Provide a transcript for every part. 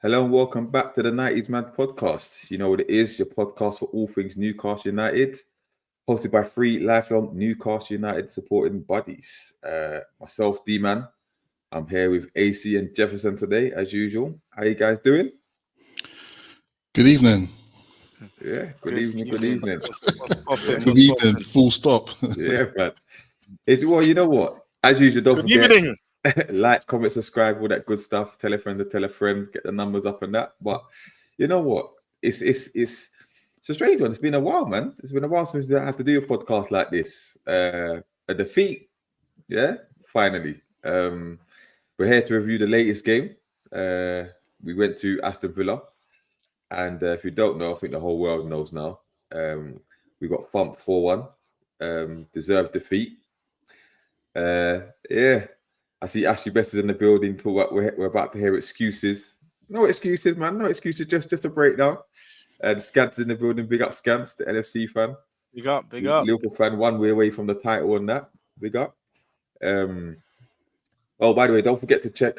Hello and welcome back to the 90s Man podcast. You know what it is, your podcast for all things Newcastle United, hosted by three lifelong Newcastle United supporting buddies. Myself, D-Man, I'm here with AC and Jefferson today, as usual. How you guys doing? Good evening. Yeah, good evening. What's popping? Good evening, full stop. Yeah, man. Well, you know what? As usual, don't Good forget, evening. like, comment, subscribe, all that good stuff. Tell a friend to tell a friend, get the numbers up and that. But you know what? It's a strange one. It's been a while, man. It's been a while since I had to do a podcast like this. A defeat, yeah, finally. We're here to review the latest game. We went to Aston Villa, and if you don't know, I think the whole world knows now. We got thumped 4-1. Deserved defeat. Yeah. I see Ashley Best is in the building. We're about to hear excuses. No excuses, man. No excuses. Just a breakdown. And Scant's in the building. Big up Scants, the LFC fan. Big up. Liverpool fan, 1 way away from the title on that. Big up. Oh, by the way, don't forget to check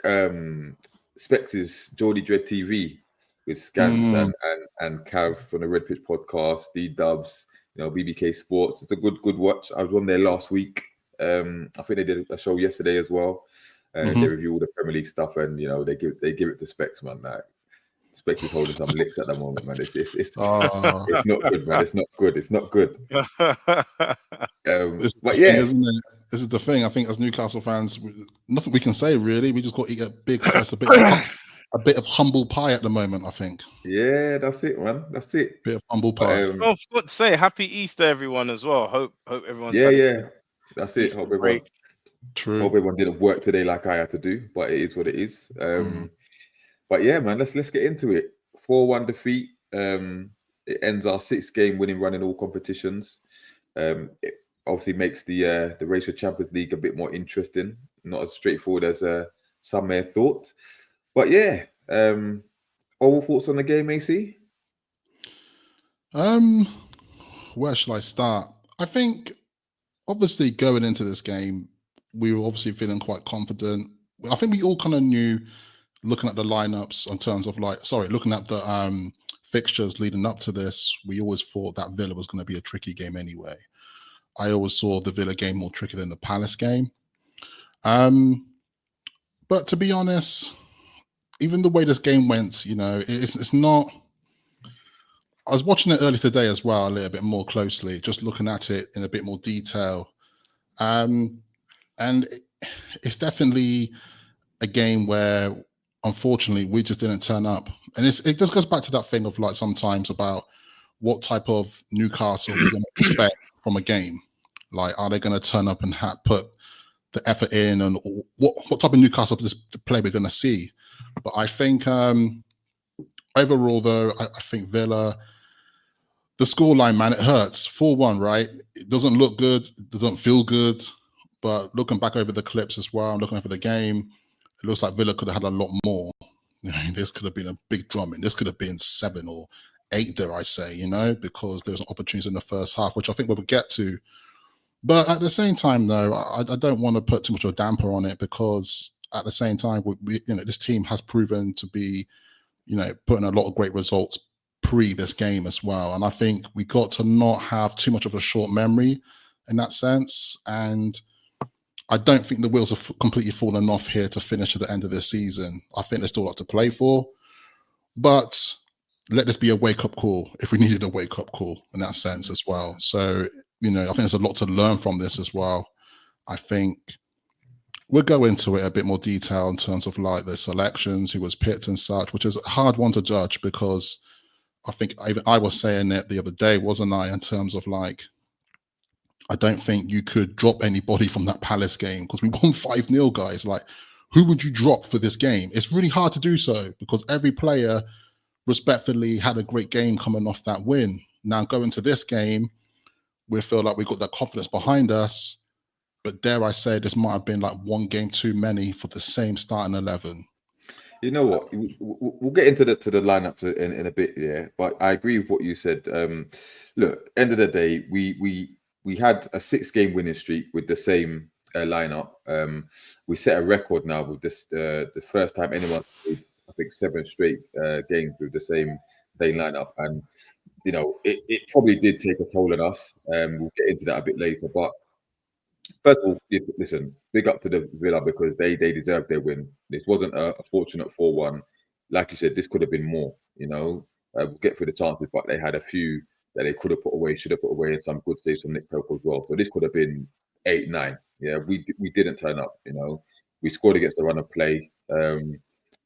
Specs' Geordie Dread TV with Scants and Cav from the Red Pitch podcast, D-Dubs, BBK Sports. It's a good watch. I was on there last week. I think they did a show yesterday as well. They review all the Premier League stuff, and they give it to Specs, man. Like, Specs is holding some licks at the moment, man. It's not good, man. It's not good. But yeah, isn't it? This is the thing. I think as Newcastle fans, nothing we can say really. We just got to eat a big slice, a bit of humble pie at the moment. I think. Yeah, that's it, man. That's it. Bit of humble pie. I forgot to say Happy Easter, everyone, as well. Hope everyone's yeah. That's it. Hope everyone didn't work today like I had to do, but it is what it is. But yeah, man, let's get into it. 4-1 defeat. It ends our 6-game winning run in all competitions. It obviously makes the race for Champions League a bit more interesting, not as straightforward as some may have thought. But yeah, overall thoughts on the game, AC? Where shall I start? I think. Obviously, going into this game, we were obviously feeling quite confident. I think we all kind of knew, looking at the lineups in terms of looking at the fixtures leading up to this, we always thought that Villa was going to be a tricky game anyway. I always saw the Villa game more tricky than the Palace game. But to be honest, even the way this game went, it's not. I was watching it earlier today as well, a little bit more closely, just looking at it in a bit more detail. And it's definitely a game where, unfortunately, we just didn't turn up. And it just goes back to that thing of sometimes about what type of Newcastle we're going to expect from a game. Like, are they going to turn up and put the effort in, and what type of Newcastle play we're going to see? But I think overall, though, I think Villa, the scoreline, man, it hurts. 4-1, right? It doesn't look good. It doesn't feel good. But looking back over the clips as well, looking over the game, it looks like Villa could have had a lot more. This could have been a big drumming. This could have been 7 or 8, dare I say, because there's opportunities in the first half, which I think we'll get to. But at the same time, though, I don't want to put too much of a damper on it, because at the same time, this team has proven to be, putting a lot of great results pre this game as well. And I think we got to not have too much of a short memory in that sense. And I don't think the wheels have completely fallen off here to finish at the end of this season. I think there's still a lot to play for. But let this be a wake-up call if we needed a wake-up call in that sense as well. So, I think there's a lot to learn from this as well. I think we'll go into it a bit more detail in terms of the selections, who was picked and such, which is a hard one to judge, because I think I was saying it the other day, wasn't I, in terms of I don't think you could drop anybody from that Palace game, because we won 5-0, guys. Who would you drop for this game? It's really hard to do so, because every player respectfully had a great game coming off that win. Now, going to this game, we feel like we got that confidence behind us, but dare I say, this might have been one game too many for the same starting 11. You know what? We'll get into the lineup in a bit, yeah. But I agree with what you said. Look, end of the day, we had a 6-game winning streak with the same lineup. We set a record now with this. The first time anyone, I think, think 7 straight games with the same lineup, and you know it probably did take a toll on us. We'll get into that a bit later, but first of all, listen, big up to the Villa because they deserved their win. This wasn't a fortunate 4-1. Like you said, this could have been more. You know, we'll get through the chances, but they had a few that they could have put away, should have put away, and some good saves from Nick Pope as well. So this could have been 8-9. Yeah, we didn't turn up. You know, we scored against the run of play, and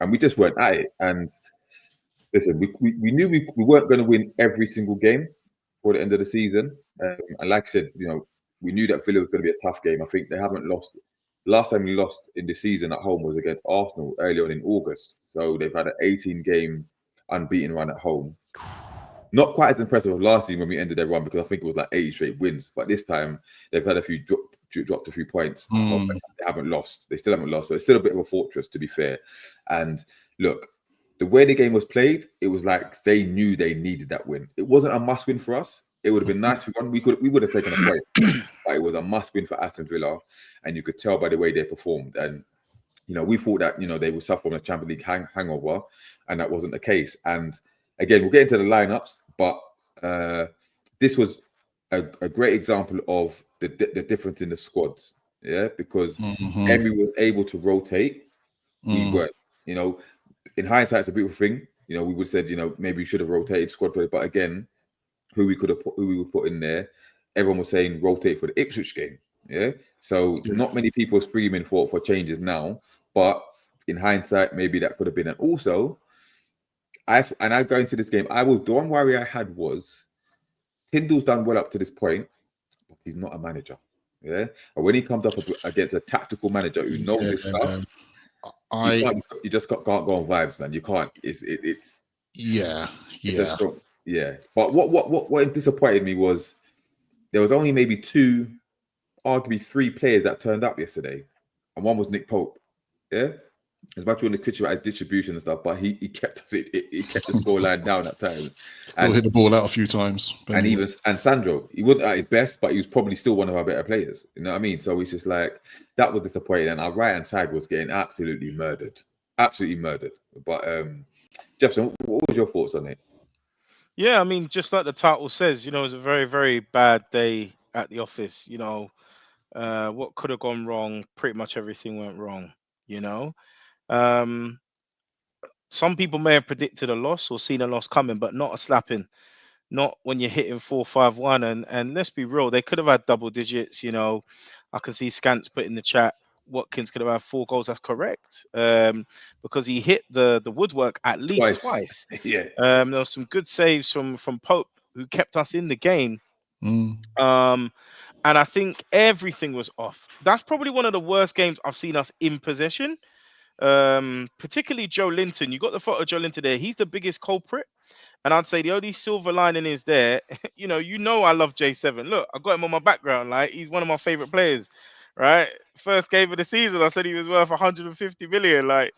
we just weren't at it. And listen, we knew we weren't going to win every single game for the end of the season. And like I said, you know, we knew that Villa was going to be a tough game. I think they haven't lost. Last time we lost in the season at home was against Arsenal early on in August. So they've had an 18-game unbeaten run at home. Not quite as impressive as last season when we ended their run because I think it was like 80 straight wins. But this time they've had a few dropped a few points. They haven't lost. They still haven't lost. So it's still a bit of a fortress, to be fair. And look, the way the game was played, it was like they knew they needed that win. It wasn't a must win for us. It would have been nice if we would have taken a point, but it was a must win for Aston Villa, and you could tell by the way they performed. And you know, we thought that they would suffer from a Champions League hangover, and that wasn't the case. And again, we'll get into the lineups, but this was a great example of the difference in the squads. Yeah, because Emery was able to rotate. We weren't. You know, in hindsight, it's a beautiful thing. You know, we would have said, maybe we should have rotated squad players, but again, who we would put in there, everyone was saying rotate for the Ipswich game. Yeah. So not many people are screaming for changes now, but in hindsight, maybe that could have been. And also, I go into this game, the one worry I had was Tyndall's done well up to this point, but he's not a manager. Yeah. And when he comes up against a tactical manager who knows his stuff, you just can't go on vibes, man. You can't. It's a strong. Yeah, but what disappointed me was there was only maybe 2, arguably 3 players that turned up yesterday, and one was Nick Pope. Yeah, as much as the critique about his distribution and stuff, but he kept us. He kept the scoreline down at times. Still hit the ball out a few times. And Sandro, he wasn't at his best, but he was probably still one of our better players. You know what I mean? So it's just like that was disappointing, and our right hand side was getting absolutely murdered. But Jefferson, what was your thoughts on it? Yeah, I mean, just like the title says, it was a very, very bad day at the office. What could have gone wrong? Pretty much everything went wrong. Some people may have predicted a loss or seen a loss coming, but not a slapping. Not when you're hitting 4-5-1. And let's be real, they could have had double digits. I can see Scants put in the chat, Watkins could have had 4 goals. That's correct. Because he hit the woodwork at least twice. Yeah. There was some good saves from Pope, who kept us in the game. And I think everything was off. That's probably one of the worst games I've seen us in possession. Particularly Joe Linton. You got the photo of Joe Linton there. He's the biggest culprit. And I'd say the only silver lining is there. I love J7. Look, I got him on my background. Like, he's one of my favorite players. Right, first game of the season, I said he was worth 150 million. Like,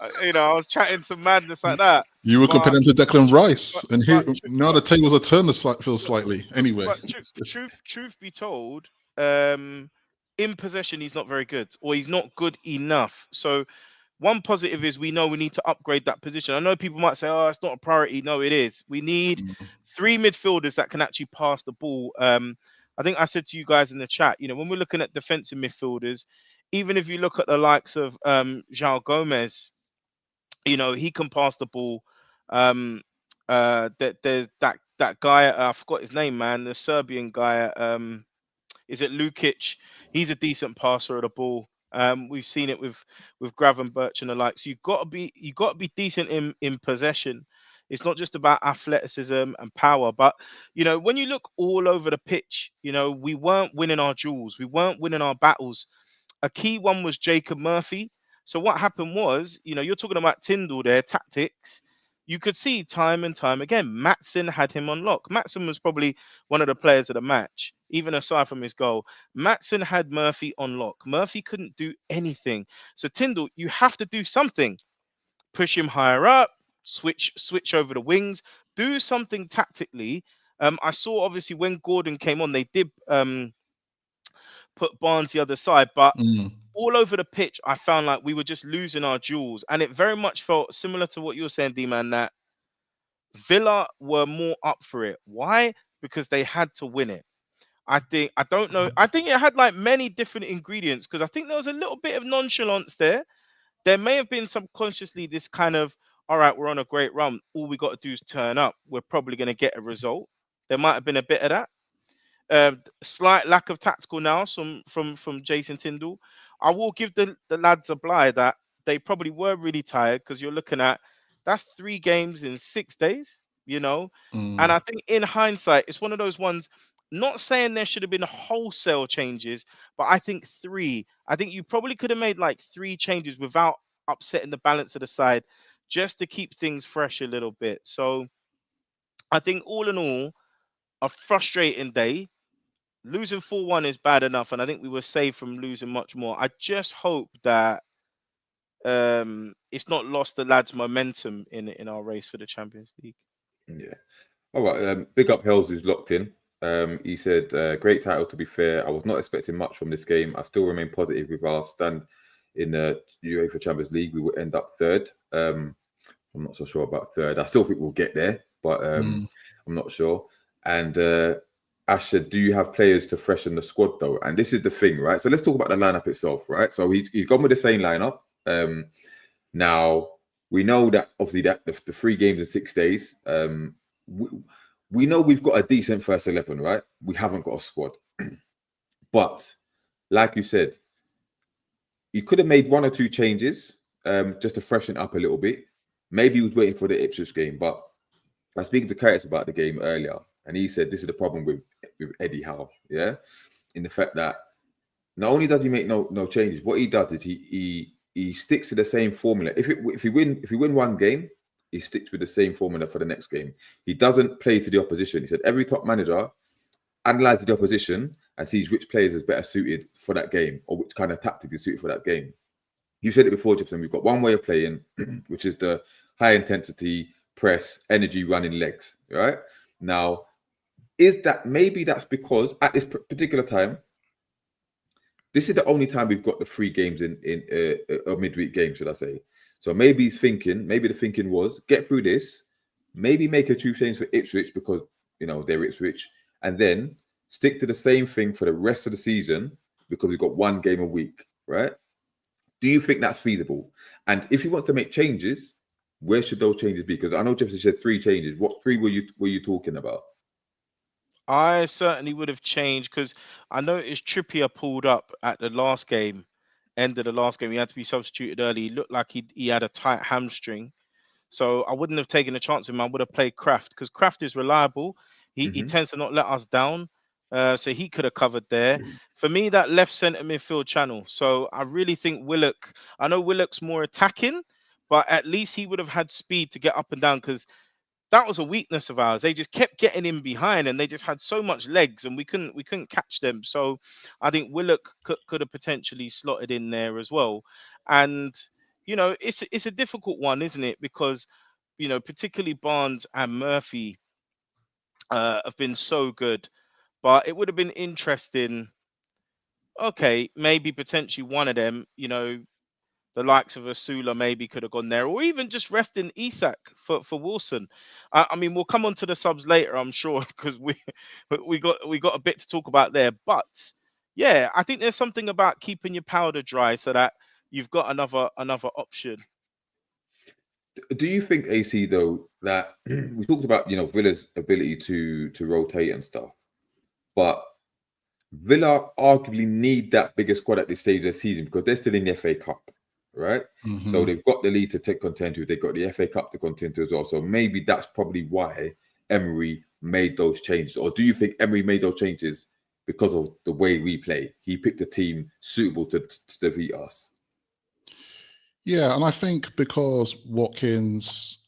I was chatting some madness like that. You were comparing him to Declan Rice, and now the tables are turned slightly. Anyway, but truth be told, in possession he's not very good, or he's not good enough. So, one positive is we know we need to upgrade that position. I know people might say, "Oh, it's not a priority." No, it is. We need 3 midfielders that can actually pass the ball. I think I said to you guys in the chat, when we're looking at defensive midfielders, even if you look at the likes of João Gomez, he can pass the ball. There's that guy, I forgot his name, man, the Serbian guy. Is it Lukic? He's a decent passer of the ball. We've seen it with Gravenberch and the likes. So you've got to be decent in possession. It's not just about athleticism and power, but when you look all over the pitch, we weren't winning our duels, we weren't winning our battles. A key one was Jacob Murphy. So what happened was, you're talking about Tyndall there, tactics. You could see time and time again, Maatsen had him on lock. Maatsen was probably one of the players of the match, even aside from his goal. Maatsen had Murphy on lock. Murphy couldn't do anything. So Tyndall, you have to do something. Push him higher up, switch over the wings, do something tactically. I saw obviously when Gordon came on, they did put Barnes the other side, but all over the pitch, I found like we were just losing our jewels, and it very much felt similar to what you were saying, D-Man, that Villa were more up for it. Why? Because they had to win it. I don't know. I think it had like many different ingredients because I think there was a little bit of nonchalance there. There may have been subconsciously this kind of, all right, we're on a great run. All we got to do is turn up. We're probably going to get a result. There might have been a bit of that. Slight lack of tactical nous from Jason Tyndall. I will give the lads a bly that they probably were really tired because you're looking at that's 3 games in 6 days, you know. And I think in hindsight, it's one of those ones. Not saying there should have been wholesale changes, but I think 3. I think you probably could have made like 3 changes without upsetting the balance of the side, just to keep things fresh a little bit. So I think all in all, a frustrating day. Losing 4-1 is bad enough, and I think we were saved from losing much more. I just hope that it's not lost the lads' momentum in our race for the Champions League. Yeah. All right. Big up Hells, who's locked in. He said, great title, to be fair. I was not expecting much from this game. I still remain positive with our stand in the UEFA Champions League. We will end up 3rd. I'm not so sure about 3rd. I still think we'll get there, but I'm not sure. And Ash said, do you have players to freshen the squad, though? And this is the thing, right? So let's talk about the lineup itself, right? So he's gone with the same lineup. Now, we know that, obviously, that the 3 games in 6 days, we know we've got a decent first 11, right? We haven't got a squad. But, like you said, you could have made 1 or 2 changes just to freshen up a little bit. Maybe he was waiting for the Ipswich game, but I was speaking to Curtis about the game earlier, and he said this is the problem with Eddie Howe, yeah? In the fact that not only does he make no changes, what he does is he sticks to the same formula. If we win 1 game, he sticks with the same formula for the next game. He doesn't play to the opposition. He said every top manager analyzes the opposition and sees which players is better suited for that game or which kind of tactic is suited for that game. You said it before, Jefferson. We've got one way of playing, which is the high intensity press, energy running legs. Right now, maybe that's because at this particular time, this is the only time we've got the 3 games in a midweek game, should I say? So maybe the thinking was get through this, maybe make a 2 change for Ipswich because they're Ipswich, and then stick to the same thing for the rest of the season because we've got 1 game a week, right? Do you think that's feasible? And if you want to make changes, where should those changes be? Because I know Jefferson said 3 changes. What 3 were you talking about? I certainly would have changed because I noticed Trippier pulled up at the last game, end of the last game. He had to be substituted early. He looked like he had a tight hamstring. So I wouldn't have taken a chance with him. I would have played Kraft because Kraft is reliable. He tends to not let us down. So he could have covered there. For me, that left centre midfield channel. So I really think Willock, I know Willock's more attacking, but at least he would have had speed to get up and down because that was a weakness of ours. They just kept getting in behind and they just had so much legs and we couldn't catch them. So I think Willock could have potentially slotted in there as well. And it's a difficult one, isn't it? Because particularly Barnes and Murphy have been so good, but it would have been interesting. Okay, maybe potentially one of them, the likes of Asula maybe could have gone there, or even just resting Isak for Wilson. I mean, we'll come on to the subs later, I'm sure, because we got a bit to talk about there. But yeah, I think there's something about keeping your powder dry so that you've got another option. Do you think, AC, though, that we talked about Villa's ability to rotate and stuff, but Villa arguably need that bigger squad at this stage of the season because they're still in the FA Cup, right? So they've got the league to contend with. They've got the FA Cup to contend to as well. So maybe that's probably why Emery made those changes. Or do you think Emery made those changes because of the way we play? He picked a team suitable to defeat us. Yeah, and I think because Watkins,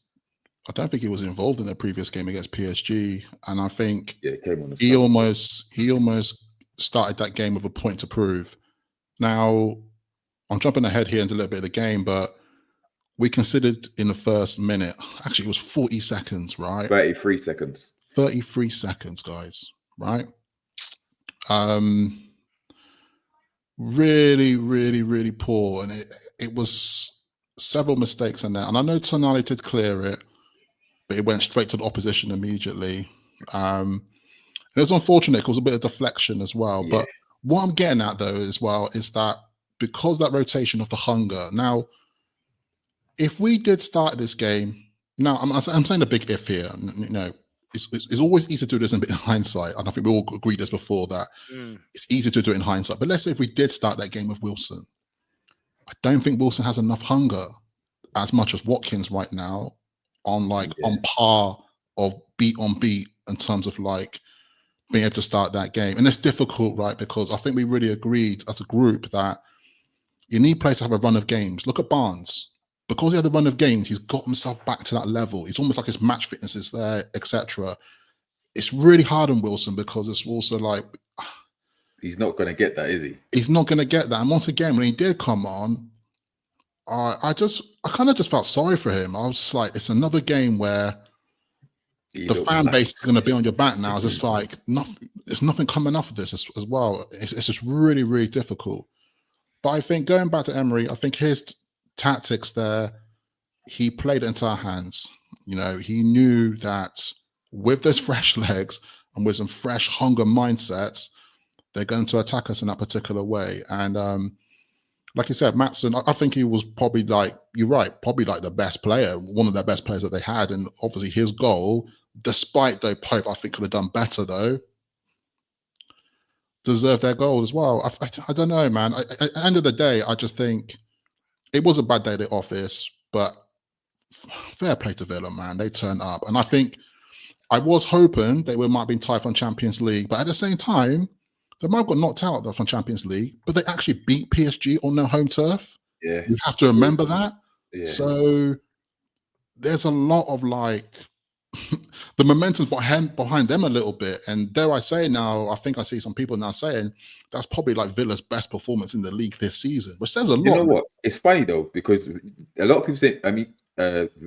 I don't think he was involved in the previous game against PSG, and I think he almost started that game with a point to prove. Now, I'm jumping ahead here into a little bit of the game, but we considered in the first minute, actually it was 40 seconds, right? 33 seconds. 33 seconds, guys, right? really, really, really poor, and it was several mistakes in there. And I know Tonali did clear it, but it went straight to the opposition immediately. It was unfortunate. It was a bit of deflection as well. Yeah. But what I'm getting at though as well is that because that rotation of the hunger. Now, if we did start this game, now I'm saying a big if here. You know, it's always easy to do this in a bit of hindsight, and I think we all agreed this before that it's easy to do it in hindsight. But let's say if we did start that game with Wilson, I don't think Wilson has enough hunger as much as Watkins right now on on par of beat on beat in terms of like being able to start that game. And it's difficult, right? Because I think we really agreed as a group that you need players to have a run of games. Look at Barnes. Because he had a run of games, he's got himself back to that level. It's almost like his match fitness is there, etc. It's really hard on Wilson because it's also like he's not going to get that, is he? He's not going to get that. And once again, when he did come on, I kind of just felt sorry for him. I was just like, it's another game where the fan base is going to be on your back now. It's just like there's nothing coming off of this as well. It's just really, really difficult. But I think going back to Emery, I think his tactics there, he played it into our hands. You know, he knew that with those fresh legs and with some fresh hunger mindsets, they're going to attack us in that particular way. And like you said, Maatsen, I think he was probably you're right, probably like the best player, one of their best players that they had. And obviously his goal, despite though Pope, I think could have done better though, deserved their goal as well. I don't know, man. At the end of the day, I just think it was a bad day at the office, but fair play to Villa, man. They turned up. And I think I was hoping they might have been tied from Champions League, but at the same time, they might have got knocked out from Champions League, but they actually beat PSG on their home turf. Yeah. You have to remember that. Yeah. So there's a lot of the momentum's behind them a little bit. And dare I say now, I think I see some people now saying that's probably like Villa's best performance in the league this season, which says a lot. You know what? It's funny though, because a lot of people say, I mean,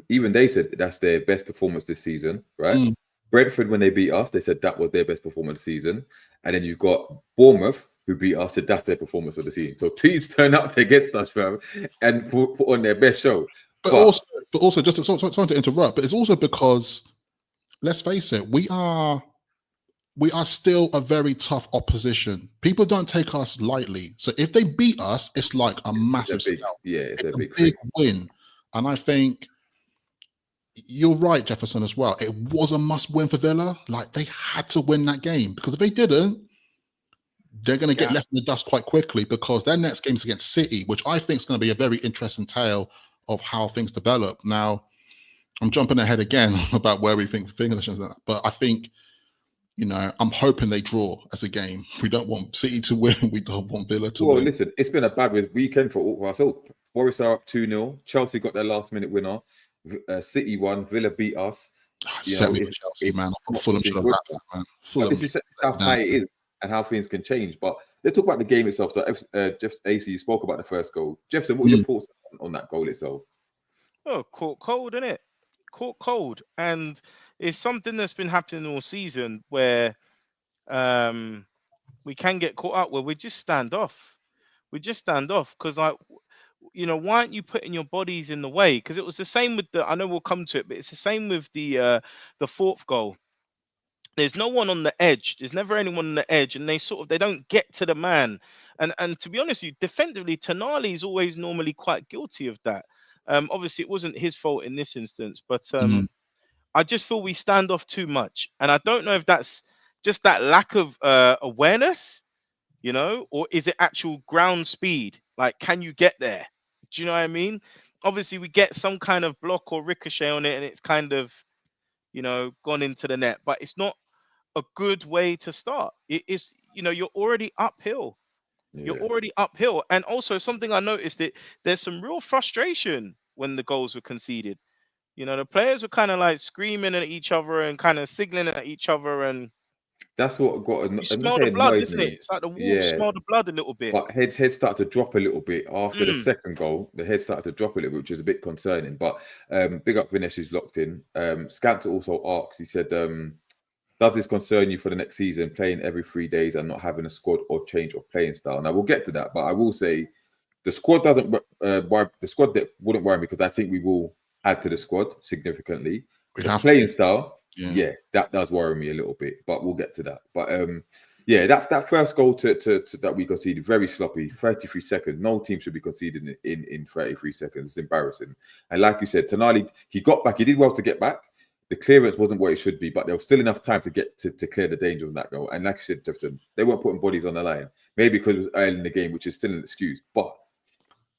even they said that's their best performance this season, right? Brentford, when they beat us, they said that was their best performance season. And then you've got Bournemouth, who beat us, said that's their performance of the season. So teams turn out against us, fam, and put on their best show. But also, just sorry to interrupt, but it's also because, let's face it, we are still a very tough opposition. People don't take us lightly. So if they beat us, it's like a massive step. Yeah, it's a big win. And I think you're right, Jefferson, as well. It was a must-win for Villa. Like, they had to win that game, because if they didn't, they're going to get left in the dust quite quickly, because their next game is against City, which I think is going to be a very interesting tale of how things develop. Now, I'm jumping ahead again about where we think English is, but I think, you know, I'm hoping they draw as a game. We don't want City to win. We don't want Villa to win. Well, listen, it's been a bad weekend for all of us. So Forest are up 2-0. Chelsea got their last-minute winner. City won. Villa beat us. Set me with Chelsea, man. Fulham should have wrapped that, man. Fulham. This is how high it is and how things can change. But let's talk about the game itself. So, Jeff AC, you spoke about the first goal. Jefferson, what were your thoughts on that goal itself? Oh, caught cold, isn't it? Caught cold. And it's something that's been happening all season where we can get caught up where we just stand off. We just stand off because, like, you know, why aren't you putting your bodies in the way? Because it was the same with I know we'll come to it, but it's the same with the fourth goal. There's no one on the edge. There's never anyone on the edge, and they don't get to the man. And to be honest with you, defensively, Tonali is always normally quite guilty of that. Obviously, it wasn't his fault in this instance, but I just feel we stand off too much, and I don't know if that's just that lack of awareness, you know, or is it actual ground speed? Like, can you get there? Do you know what I mean? Obviously, we get some kind of block or ricochet on it, and it's kind of, you know, gone into the net. But it's not a good way to start. It is, you know, you're already uphill. Yeah. You're already uphill. And also something I noticed that there's some real frustration when the goals were conceded. You know, the players were kind of like screaming at each other and kind of signaling at each other, and that's what got. You smell the blood, isn't it? It's like the wolves smell the blood a little bit. But heads started to drop a little bit after the second goal. The head started to drop a little bit, which is a bit concerning. But big up Vinicius locked in. Scant also asks. He said, does this concern you for the next season, playing every 3 days and not having a squad or change of playing style? Now we'll get to that, but I will say the squad doesn't worry. The squad that wouldn't worry me because I think we will add to the squad significantly. We The have playing to. style, yeah, that does worry me a little bit, but we'll get to that. But yeah, that first goal to that we conceded, very sloppy, 33 seconds. No team should be conceding in 33 seconds. It's embarrassing. And like you said, Tonali, he got back. He did well to get back. The clearance wasn't what it should be, but there was still enough time to get to clear the danger of that goal. And like you said, Jefferson, they weren't putting bodies on the line. Maybe because it was early in the game, which is still an excuse. But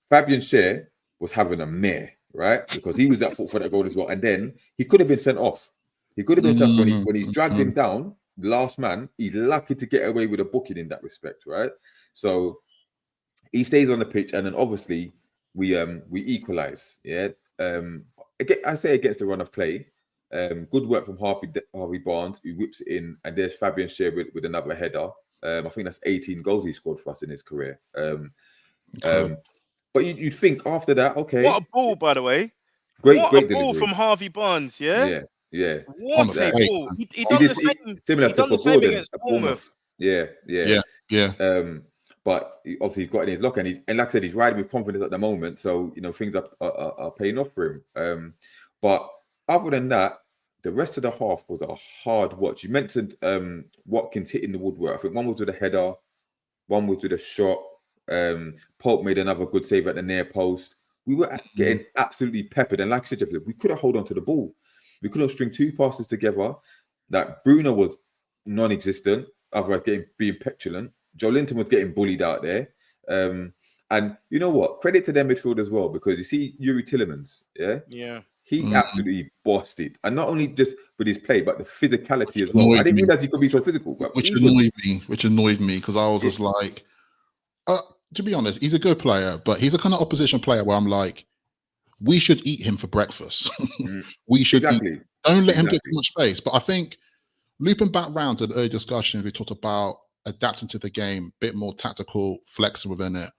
Fabian Schär was having a mare, right? Because he was at fault for that goal as well. And then he could have been sent off. He could have been sent off when he dragged him down. The last man, he's lucky to get away with a booking in that respect, right? So he stays on the pitch, and then obviously we equalize. Yeah, again, I say against the run of play. Good work from Harvey Barnes, who whips it in, and there's Fabian Schär with another header. I think that's 18 goals he scored for us in his career. But you'd think after that, okay, What a ball, by the way! Great ball delivery from Harvey Barnes, yeah. What a ball! He done the same. Similar He to done the same Gordon against at Bournemouth. Yeah. But obviously he's got in his lock, and like I said, he's riding with confidence at the moment. So things are paying off for him. But other than that, the rest of the half was a hard watch. You mentioned Watkins hitting the woodwork. I think one was with a header, one was with a shot. Pope made another good save at the near post. We were getting absolutely peppered, and like I said, we couldn't hold on to the ball. We couldn't string two passes together. That Bruno was non-existent, otherwise being petulant. Joelinton was getting bullied out there. And you know what? Credit to their midfield as well, because you see Yuri Tillemans, he absolutely bossed it. And not only just with his play, but the physicality as well. I didn't realize he could be so physical. Which annoyed me because I was just like, to be honest, he's a good player, but he's a kind of opposition player where I'm like, we should eat him for breakfast. We should eat. Don't let him get too much space. But I think looping back round to the earlier discussion, we talked about adapting to the game, a bit more tactical, flexible within it.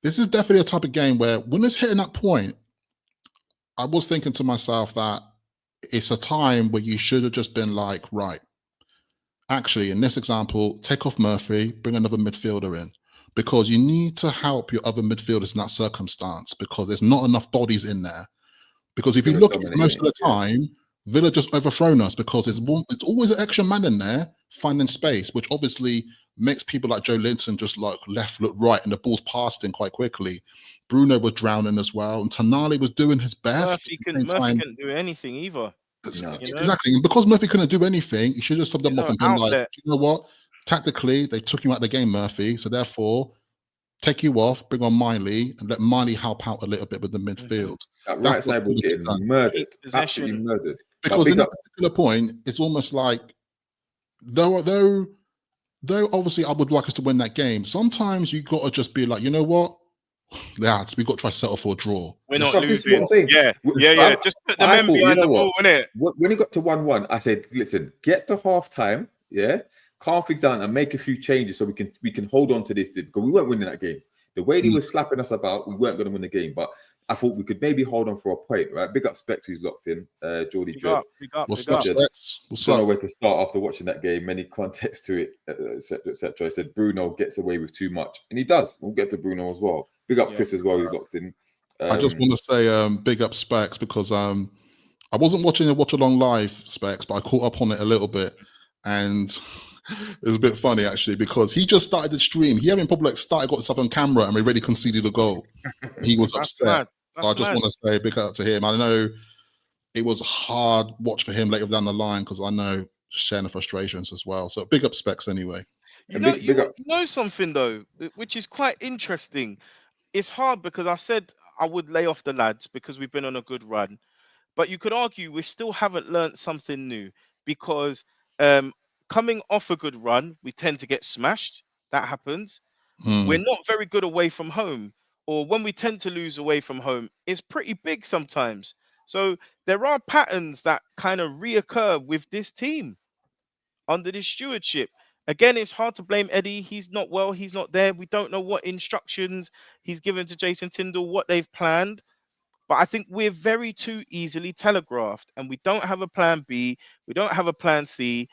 This is definitely a type of game where when it's hitting that point, I was thinking to myself that it's a time where you should have just been like, right, actually, in this example, take off Murphy, bring another midfielder in. Because you need to help your other midfielders in that circumstance, because there's not enough bodies in there. Because if you look at it, most of the time, Villa just overthrown us because there's always an extra man in there finding space, which obviously makes people like Joelinton just like left, look right, and the ball's passed in quite quickly. Bruno was drowning as well, and Tonali was doing his best. Murphy couldn't do anything either. Exactly. And because Murphy couldn't do anything, he should have stopped them off and been like, you know what? Tactically, they took you out of the game, Murphy. So therefore, take you off, bring on Miley, and let Miley help out a little bit with the midfield. That right side was getting murdered. Absolutely murdered. Because in that particular point, it's almost like, though obviously I would like us to win that game, sometimes you got to just be like, you know what? Lads, we got to try to settle for a draw. We're not losing. Yeah. Just put the men behind the ball, innit? When it got to 1-1, I said, listen, get to half time, calm things down and make a few changes so we can hold on to this, because we weren't winning that game. The way they were slapping us about, we weren't going to win the game. But I thought we could maybe hold on for a point, right? Big up Specs, who's locked in. Geordie Dread. What's up, Specs? Don't know where to start after watching that game. Many context to it, etc., etc. I said Bruno gets away with too much, and he does. We'll get to Bruno as well. Big up Chris as well, who's locked in. I just want to say big up Specs, because I wasn't watching the watch along live, Specs, but I caught up on it a little bit, and it was a bit funny actually, because he just started the stream. He hadn't probably got himself on camera and we already conceded a goal. He was upset. So I just want to say big up to him. I know it was a hard watch for him later down the line, because I know sharing the frustrations as well. So big up Specs anyway. You know something though, which is quite interesting. It's hard because I said I would lay off the lads because we've been on a good run. But you could argue we still haven't learnt something new, because coming off a good run, we tend to get smashed. That happens. We're not very good away from home, or when we tend to lose away from home, it's pretty big sometimes. So there are patterns that kind of reoccur with this team under this stewardship. Again, it's hard to blame Eddie. He's not well. He's not there. We don't know what instructions he's given to Jason Tindall, what they've planned. But I think we're very too easily telegraphed, and we don't have a plan B. We don't have a plan C.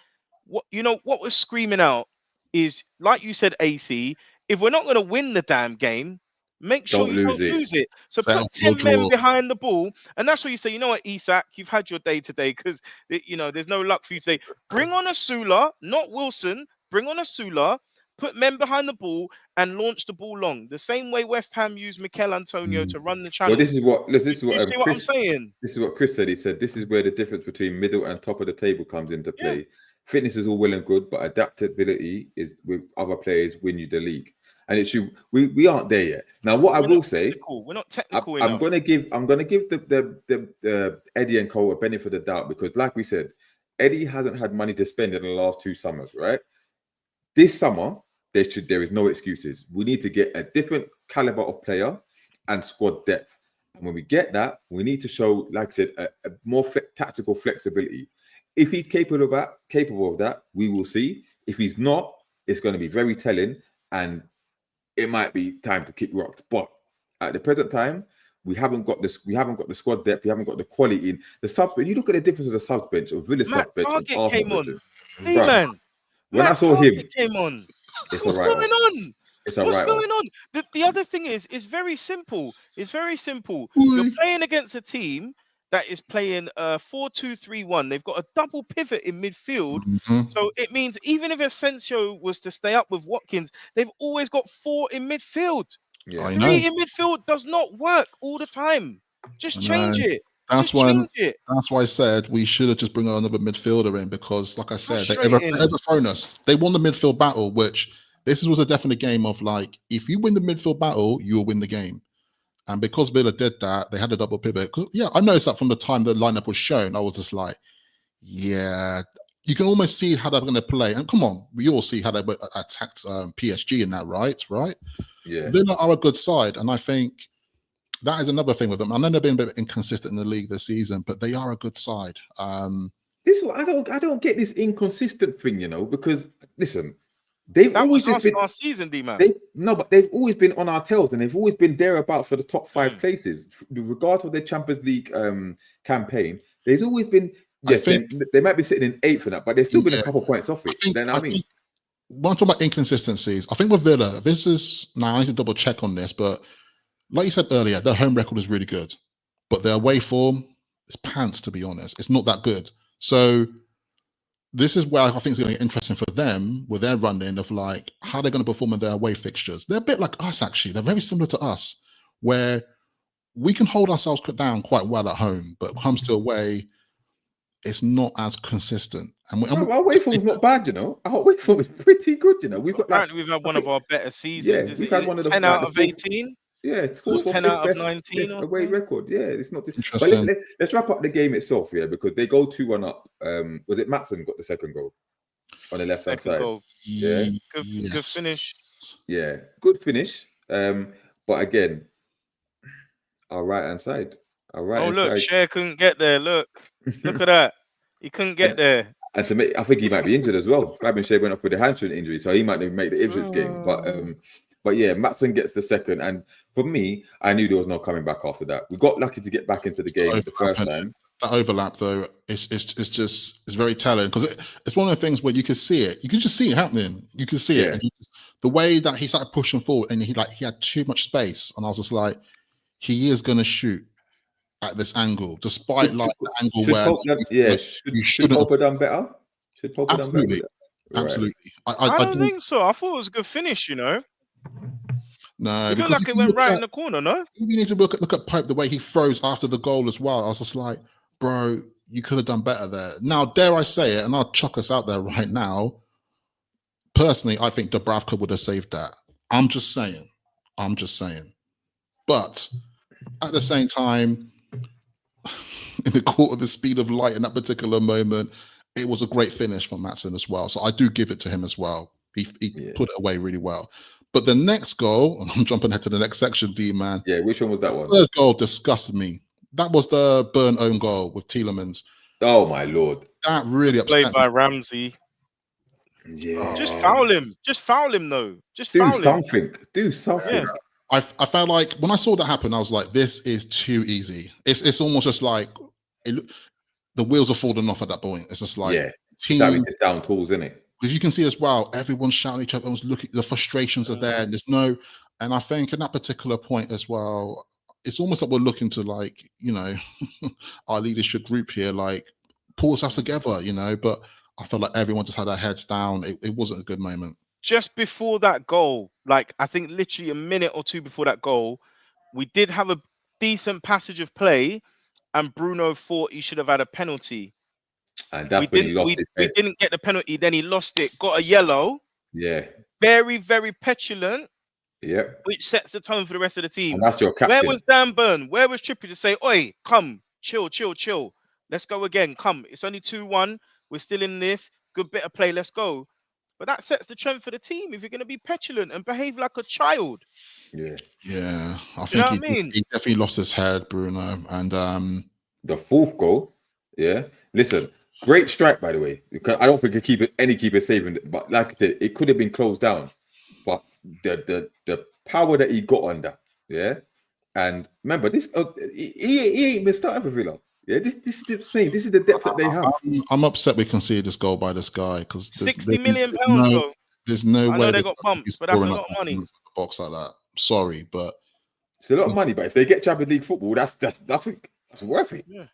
what we're screaming out is, like you said, AC. If we're not going to win the damn game, make sure Don't you lose don't it. lose it. So Settle put for a 10 men draw. behind the ball, and that's what you say. You know what, Isak, you've had your day today because there's no luck for you today. Bring on a Sula, not Wilson. Bring on a Sula. Put men behind the ball and launch the ball long. The same way West Ham used Mikel Antonio to run the Well, channel. this is what You see what I'm Chris. saying? This is what Chris said. He said this is where the difference between middle and top of the table comes into Yeah. play. Fitness is all well and good, but adaptability is with other players win you the league. And it should we aren't there yet. Now, what I will say, We're not technical I'm enough. gonna give the Eddie and Cole a benefit of the doubt because, like we said, Eddie hasn't had money to spend in the last 2 summers, right? This summer, there is no excuses. We need to get a different caliber of player and squad depth. And when we get that, we need to show, like I said, a more tactical flexibility. If he's capable of that, we will see. If he's not, it's going to be very telling, and it might be time to kick rocks. But at the present time, we haven't got this. We haven't got the squad depth. We haven't got the quality in the sub. When you look at the difference of the sub bench, of Villa sub bench, and Target Arsenal came on. bench, Hey bruv, man, when I Matt saw him, Target came on. it's a What's write-off. going on? It's a What's write-off. going on? The other thing is very simple. It's very simple. You're playing against a team that is playing 4-2-3-1. They've got a double pivot in midfield. So it means even if Asensio was to stay up with Watkins, they've always got 4 in midfield. Yeah. 3 in midfield does not work all the time. Just change it. That's Just why. change it. That's why I said we should have just bring another midfielder in because, like I said, they Frustrating. overthrown us. They won the midfield battle, which this was a definite game of like, if you win the midfield battle, you'll win the game. And because Villa did that, they had a double pivot. Yeah, I noticed that from the time the lineup was shown, I was just like, yeah, you can almost see how they're going to play. And come on, we all see how they attacked PSG in that, right? Yeah. Villa are a good side, and I think that is another thing with them. I know they've been a bit inconsistent in the league this season, but they are a good side. This I don't get this inconsistent thing, because listen, they've That always was just been last season, D-man. but they've always been on our tails, and they've always been thereabouts for the top 5 places, regardless of their Champions League campaign. There's always been. Yes, they might be sitting in 8th for that, but they've still been a couple points off it. When I'm talking about inconsistencies, I think with Villa, I need to double check on this, but like you said earlier, their home record is really good, but their away form is pants, to be honest. It's not that good. So this is where I think it's going to get interesting for them with their run-in of like how they're going to perform in their away fixtures. They're a bit like us, actually. They're very similar to us, where we can hold ourselves down quite well at home, but when it comes to away, it's not as consistent. And our away form is not bad, Our away form is pretty good, We've got we've had one of our better seasons. Yeah, we've had one of the 10 out of 18. Yeah, 10 out of 19 away record. Yeah, it's not this. Interesting. But let's wrap up the game itself, because they go 2-1 up. Was it Maatsen got the second goal on the left hand side? Goal. Yeah, good finish. Yeah, good finish. But again, our right hand side. Look, Cher couldn't get there. Look at that. He couldn't get there. And I think he might be injured as well. Fabian Cher went up with a hamstring injury, so he might not make the Ipswich game. But yeah, Maatsen gets the second, and for me, I knew there was no coming back after that. We got lucky to get back into the game the first time. That overlap, though, it's very telling because it's one of the things where you can see it. You can just see it happening. You can see it. And the way that he started pushing forward, and he had too much space, and I was just like, he is going to shoot at this angle, despite the angle where should Pope have done better? Should Pope have done better? Absolutely. I don't think so. I thought it was a good finish, No, it looked like it went right in the corner. No, you need to look at Pope the way he throws after the goal as well. I was just like, bro, you could have done better there. Now, dare I say it, and I'll chuck us out there right now. Personally, I think Dubravka would have saved that. I'm just saying. But at the same time, in the court of the speed of light in that particular moment, it was a great finish from Maatsen as well. So I do give it to him as well. He put it away really well. But the next goal, and I'm jumping ahead to the next section, D-man. Yeah, which one was that one? The third goal disgusted me. That was the Burn own goal with Tielemans. Oh, my Lord. That really upset me. Played by Ramsey. Yeah. Just foul him. Just foul him, though. Do something. Yeah. I felt like when I saw that happen, I was like, this is too easy. It's almost just like the wheels are falling off at that point. It's just like, It's like we team. just down tools, isn't it? Because you can see as well, everyone's shouting at each other, everyone's looking, the frustrations are there, and there's no, and I think in that particular point as well, it's almost like we're looking to like, you know, our leadership group here, like pull us together, you know, but I felt like everyone just had their heads down. It wasn't a good moment. Just before that goal, like I think literally a minute or two before that goal, we did have a decent passage of play, and Bruno thought he should have had a penalty. And that's when he lost his We head. didn't get the penalty, then he lost it, got a yellow. Yeah. Very, very petulant, Yep. which sets the tone for the rest of the team. And that's your Where captain. was Dan Burn? Where was Trippier to say, oi, come, chill. Let's go again. Come. It's only 2-1. We're still in this. Good bit of play. Let's go. But that sets the trend for the team if you're going to be petulant and behave like a child. Yeah. Yeah. I You think know what I mean? he definitely lost his head, Bruno. And The fourth goal, yeah. Listen, great strike, by the way. Because I don't think any keeper saving it. But like I said, it could have been closed down. But the power that he got on that, yeah. And remember, this he ain't been starting for Villa. Yeah, this is the thing. This is the depth that they have. I'm upset we conceded this goal by this guy because 60 million pounds, though. There's no I way know they got bumps, but that's a lot of money. The box like that. Sorry, but It's a lot of money. But if they get Champions League football, that's nothing. That's worth it. Yeah.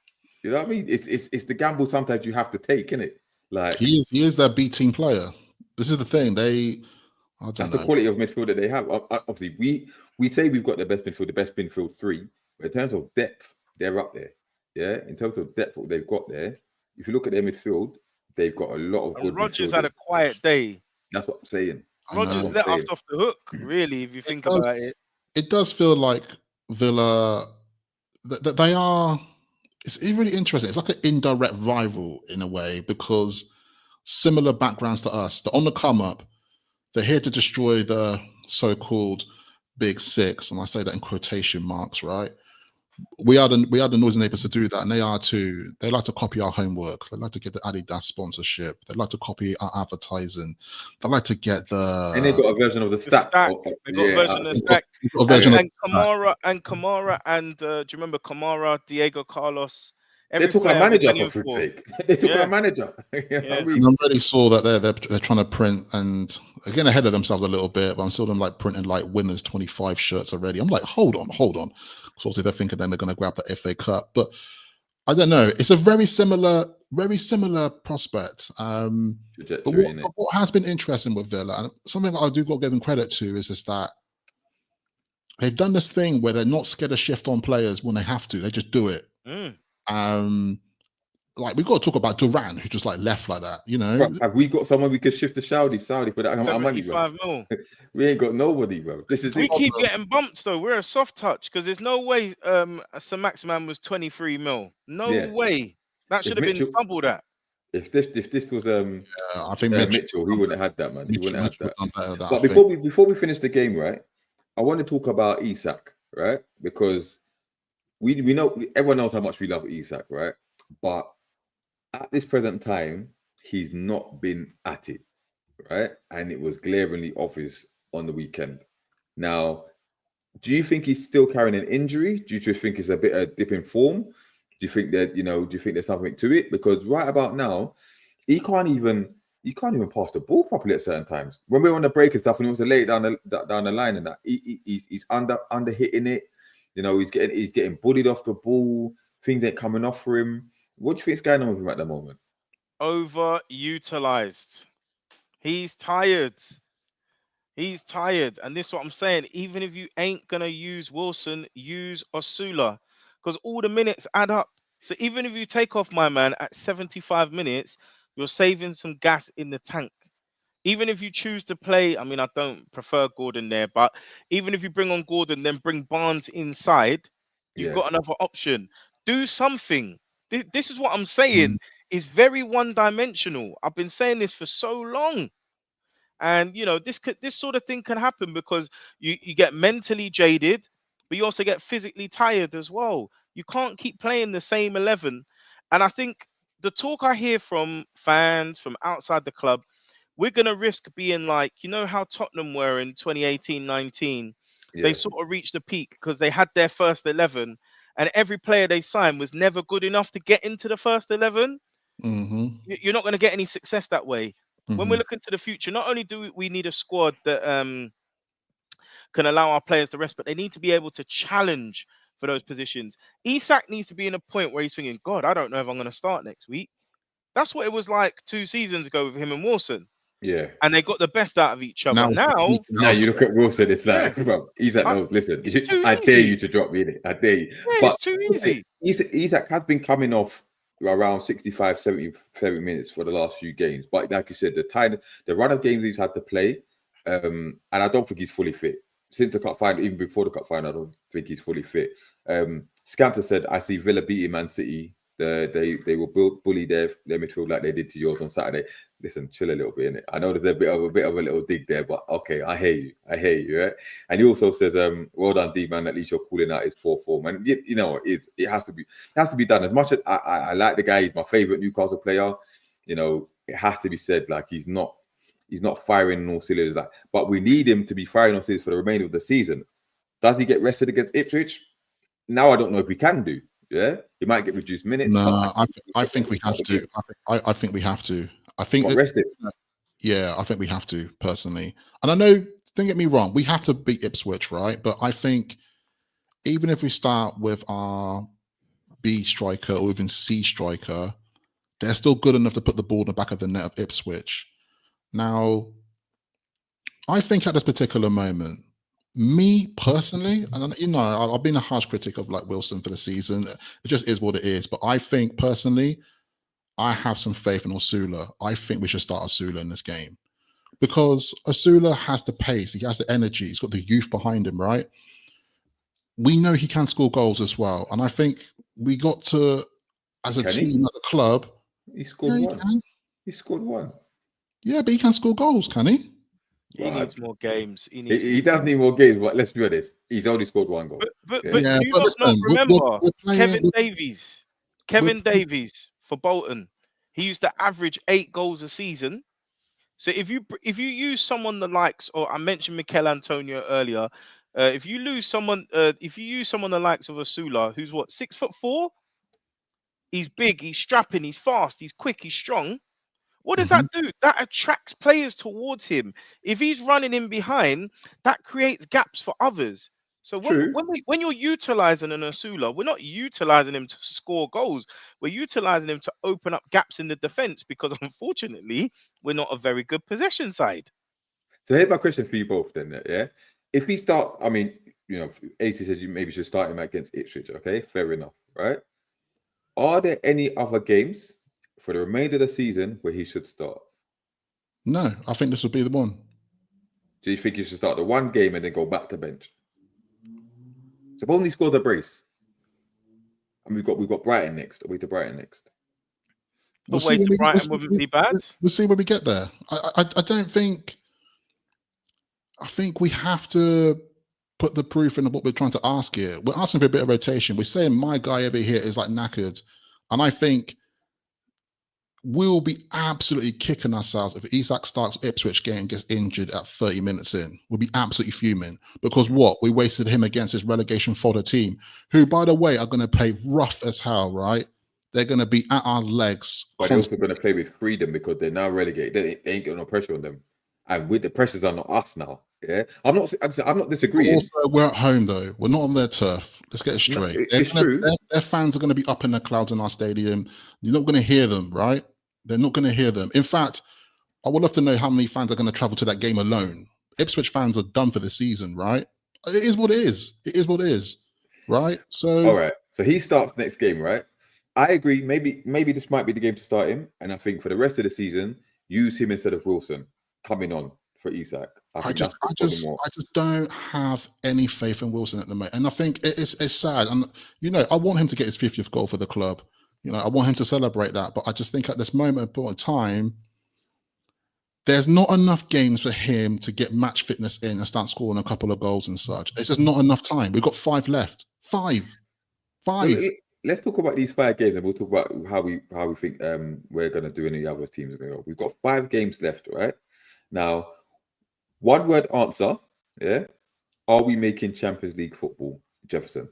You know what I mean? It's the gamble sometimes you have to take, isn't it? Like he is their B team player. This is the thing. That's the quality of midfield that they have. Obviously, we say we've got the best midfield three, but in terms of depth, they're up there. Yeah, in terms of depth, what they've got there. If you look at their midfield, they've got a lot of good. Rodgers had a quiet day. That's what I'm saying. Rodgers let us off the hook, really, if you think about it. It does feel like Villa, that they are. It's really interesting. It's like an indirect rival in a way because similar backgrounds to us. They're on the come up. They're here to destroy the so-called Big Six, and I say that in quotation marks, right? We are the noisy neighbors to do that, and they are too. They like to copy our homework. They like to get the Adidas sponsorship. They like to copy our advertising. They like to get the. And they've got a version of the stack. They got a version of the stack. And Kamara and do you remember Kamara, Diego Carlos? They're talking a manager for freak's sake. They're talking a manager. You know what I mean? And I already saw that they're trying to print and again ahead of themselves a little bit, but I'm still them like printing like winners 25 shirts already. I'm like, hold on. So obviously they're thinking then they're going to grab the FA Cup, but I don't know. It's a very similar prospect. But what has been interesting with Villa, and something that I do got to give them credit to, is that they've done this thing where they're not scared to shift on players when they have to. They just do it. Like we've got to talk about Duran, who just like left like that, you know. Bro, have we got someone we could shift to Saudi for that amount of money, bro? 75 mil. We ain't got nobody, bro. We keep getting bumped though. We're a soft touch because there's no way Sir Maximan was 23 mil. No way. That should have been double that. If this was I think Mitchell, he wouldn't have had that, man. He wouldn't have that. But think. before we finish the game, right? I want to talk about Isak, right? Because we know everyone knows how much we love Isak, right? But at this present time, he's not been at it, right? And it was glaringly obvious on the weekend. Now, do you think he's still carrying an injury? Do you just think it's a bit of dip in form? Do you think that, do you think there's something to it? Because right about now, he can't even pass the ball properly at certain times. When we're on the break and stuff, and he wants to lay it down the line and that, he's under hitting it. He's getting bullied off the ball. Things ain't coming off for him. What do you think is going on with him at the moment? Overutilized. He's tired. And this is what I'm saying. Even if you ain't going to use Wilson, use Osula. Because all the minutes add up. So even if you take off my man at 75 minutes, you're saving some gas in the tank. Even if you choose to play, I mean, I don't prefer Gordon there, but even if you bring on Gordon, then bring Barnes inside, you've got another option. Do something. This is what I'm saying. Is very one-dimensional. I've been saying this for so long. And, this sort of thing can happen because you get mentally jaded, but you also get physically tired as well. You can't keep playing the same 11. And I think the talk I hear from fans, from outside the club, we're going to risk being like, how Tottenham were in 2018-19. Yeah. They sort of reached the peak because they had their first 11 and every player they signed was never good enough to get into the first 11. You're not going to get any success that way. When we're looking to the future, not only do we need a squad that can allow our players to rest, but they need to be able to challenge for those positions. Isak needs to be in a point where he's thinking, God, I don't know if I'm going to start next week. That's what it was like 2 seasons ago with him and Wilson. Yeah. And they got the best out of each other. Now you look at Wilson, it's like, bro, Isak, no, listen, I dare you to drop me in it. I dare you. Yeah, but it's too easy. Isak has been coming off around 65, 70 minutes for the last few games. But like you said, the run of games he's had to play, and I don't think he's fully fit. Since the cup final, even before the cup final, I don't think he's fully fit. Scanter said, I see Villa beating Man City. They will bully their midfield like they did to yours on Saturday. Listen, chill a little bit in it. I know there's a bit of a little dig there, but okay, I hear you, right? And he also says, well done, D-Man, at least you're calling out his poor form. And you know, it has to be done. As much as I like the guy, he's my favourite Newcastle player, you know, it has to be said, like he's not firing on all cylinders, like, but we need him to be firing on cylinders for the remainder of the season. Does he get rested against Ipswich? Now I don't know if we can do. Yeah, he might get reduced minutes. No, I think we have to. I think we have to. I think rested. Yeah, I think we have to personally. And I know, don't get me wrong, we have to beat Ipswich, right? But I think even if we start with our B striker or even C striker, they're still good enough to put the ball in the back of the net of Ipswich. Now, I think at this particular moment, me personally, and you know, I've been a harsh critic of like Wilson for the season. It just is what it is. But I think personally, I have some faith in Osula. I think we should start Osula in this game because Osula has the pace, he has the energy, he's got the youth behind him, right? We know he can score goals as well, and I think we got to, as a team, as a club, he scored one. He scored one. Yeah, but he can score goals, can he? He needs more games. He does need more games, but let's be honest, he's only scored one goal. But do you not remember Kevin Davies? Kevin Davies for Bolton, he used to average 8 goals a season. So if you use someone the likes, or I mentioned Mikel Antonio earlier, if you use someone the likes of Osula, who's what, 6'4", he's big, he's strapping, he's fast, he's quick, he's strong. What does that do? That attracts players towards him. If he's running in behind, that creates gaps for others. So when you're utilizing an Osula, we're not utilizing him to score goals. We're utilizing him to open up gaps in the defense because unfortunately, we're not a very good possession side. So here's my question for you both then, yeah? If he starts, I mean, you know, 80 says you maybe should start him against Ipswich, okay? Fair enough, right? Are there any other games for the remainder of the season where he should start? No, I think this would be the one. Do you think he should start the one game and then go back to bench? Suppose he scored a brace, and we've got Brighton next. Away to Brighton next. Away to Brighton wouldn't be bad. We'll see when we get there. I don't think. I think we have to put the proof in what we're trying to ask here. We're asking for a bit of rotation. We're saying my guy over here is like knackered, and I think we'll be absolutely kicking ourselves if Isak starts Ipswich game and gets injured at 30 minutes in. We'll be absolutely fuming because we wasted him against his relegation fodder team, who, by the way, are going to play rough as hell, right? They're going to be at our legs. But they're also going to play with freedom because they're now relegated. They ain't got no pressure on them. And with the pressures on us now, yeah? I'm not disagreeing. Also, we're at home, though. We're not on their turf. Let's get it straight. No, it's true. Their fans are going to be up in the clouds in our stadium. You're not going to hear them, right? They're not going to hear them. In fact, I would love to know how many fans are going to travel to that game alone. Ipswich fans are done for the season, right? It is what it is. It is what it is, right? So, all right. So he starts next game, right? I agree. Maybe this might be the game to start him. And I think for the rest of the season, use him instead of Wilson coming on for Isak. I just don't have any faith in Wilson at the moment. And I think it's sad. And, you know, I want him to get his 50th goal for the club. You know, I want him to celebrate that. But I just think at this moment in time, there's not enough games for him to get match fitness in and start scoring a couple of goals and such. It's just not enough time. We've got 5 left. 5. Let's talk about these 5 games and we'll talk about how we think we're going to do any other teams. We've got 5 games left, right? Now, one word answer, yeah? Are we making Champions League football, Jefferson?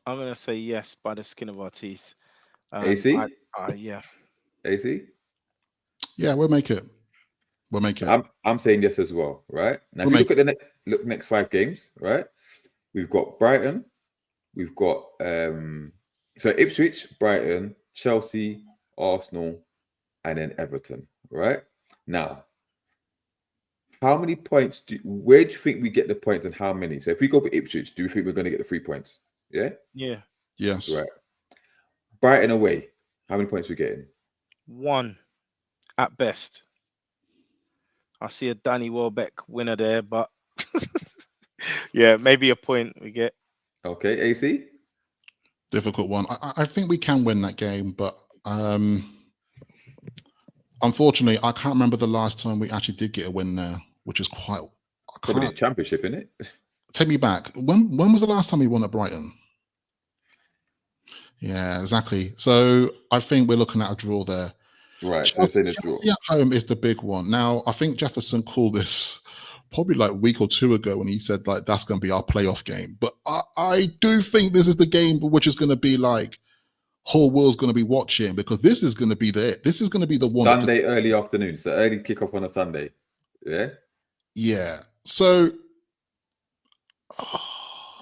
I'm gonna say yes by the skin of our teeth. AC? Yeah. AC? Yeah, we'll make it. We'll make it. I'm saying yes as well, right? Now, We'll if you make look at the next 5 games, right? We've got Brighton, we've got so Ipswich, Brighton, Chelsea, Arsenal, and then Everton, right? Now, how many points where do you think we get the points and how many? So if we go for Ipswich, do you think we're going to get the 3 points? Yeah? Yeah. Yes. Right. Brighton away, how many points we getting? 1 at best. I see a Danny Welbeck winner there, but yeah, maybe a point we get. Okay, AC? Difficult one. I think we can win that game, but unfortunately, I can't remember the last time we actually did get a win there, which is quite. Probably the championship, isn't it? Take me back. When was the last time we won at Brighton? Yeah, exactly. So I think we're looking at a draw there. Right. So it's in a draw. Chelsea at home is the big one. Now, I think Jefferson called this probably like a week or 2 ago when he said like that's going to be our playoff game. But I do think this is the game which is going to be like whole world's going to be watching, because this is going to be this is going to be the one. Sunday early afternoon, so early kickoff on a Sunday. Yeah. Yeah. So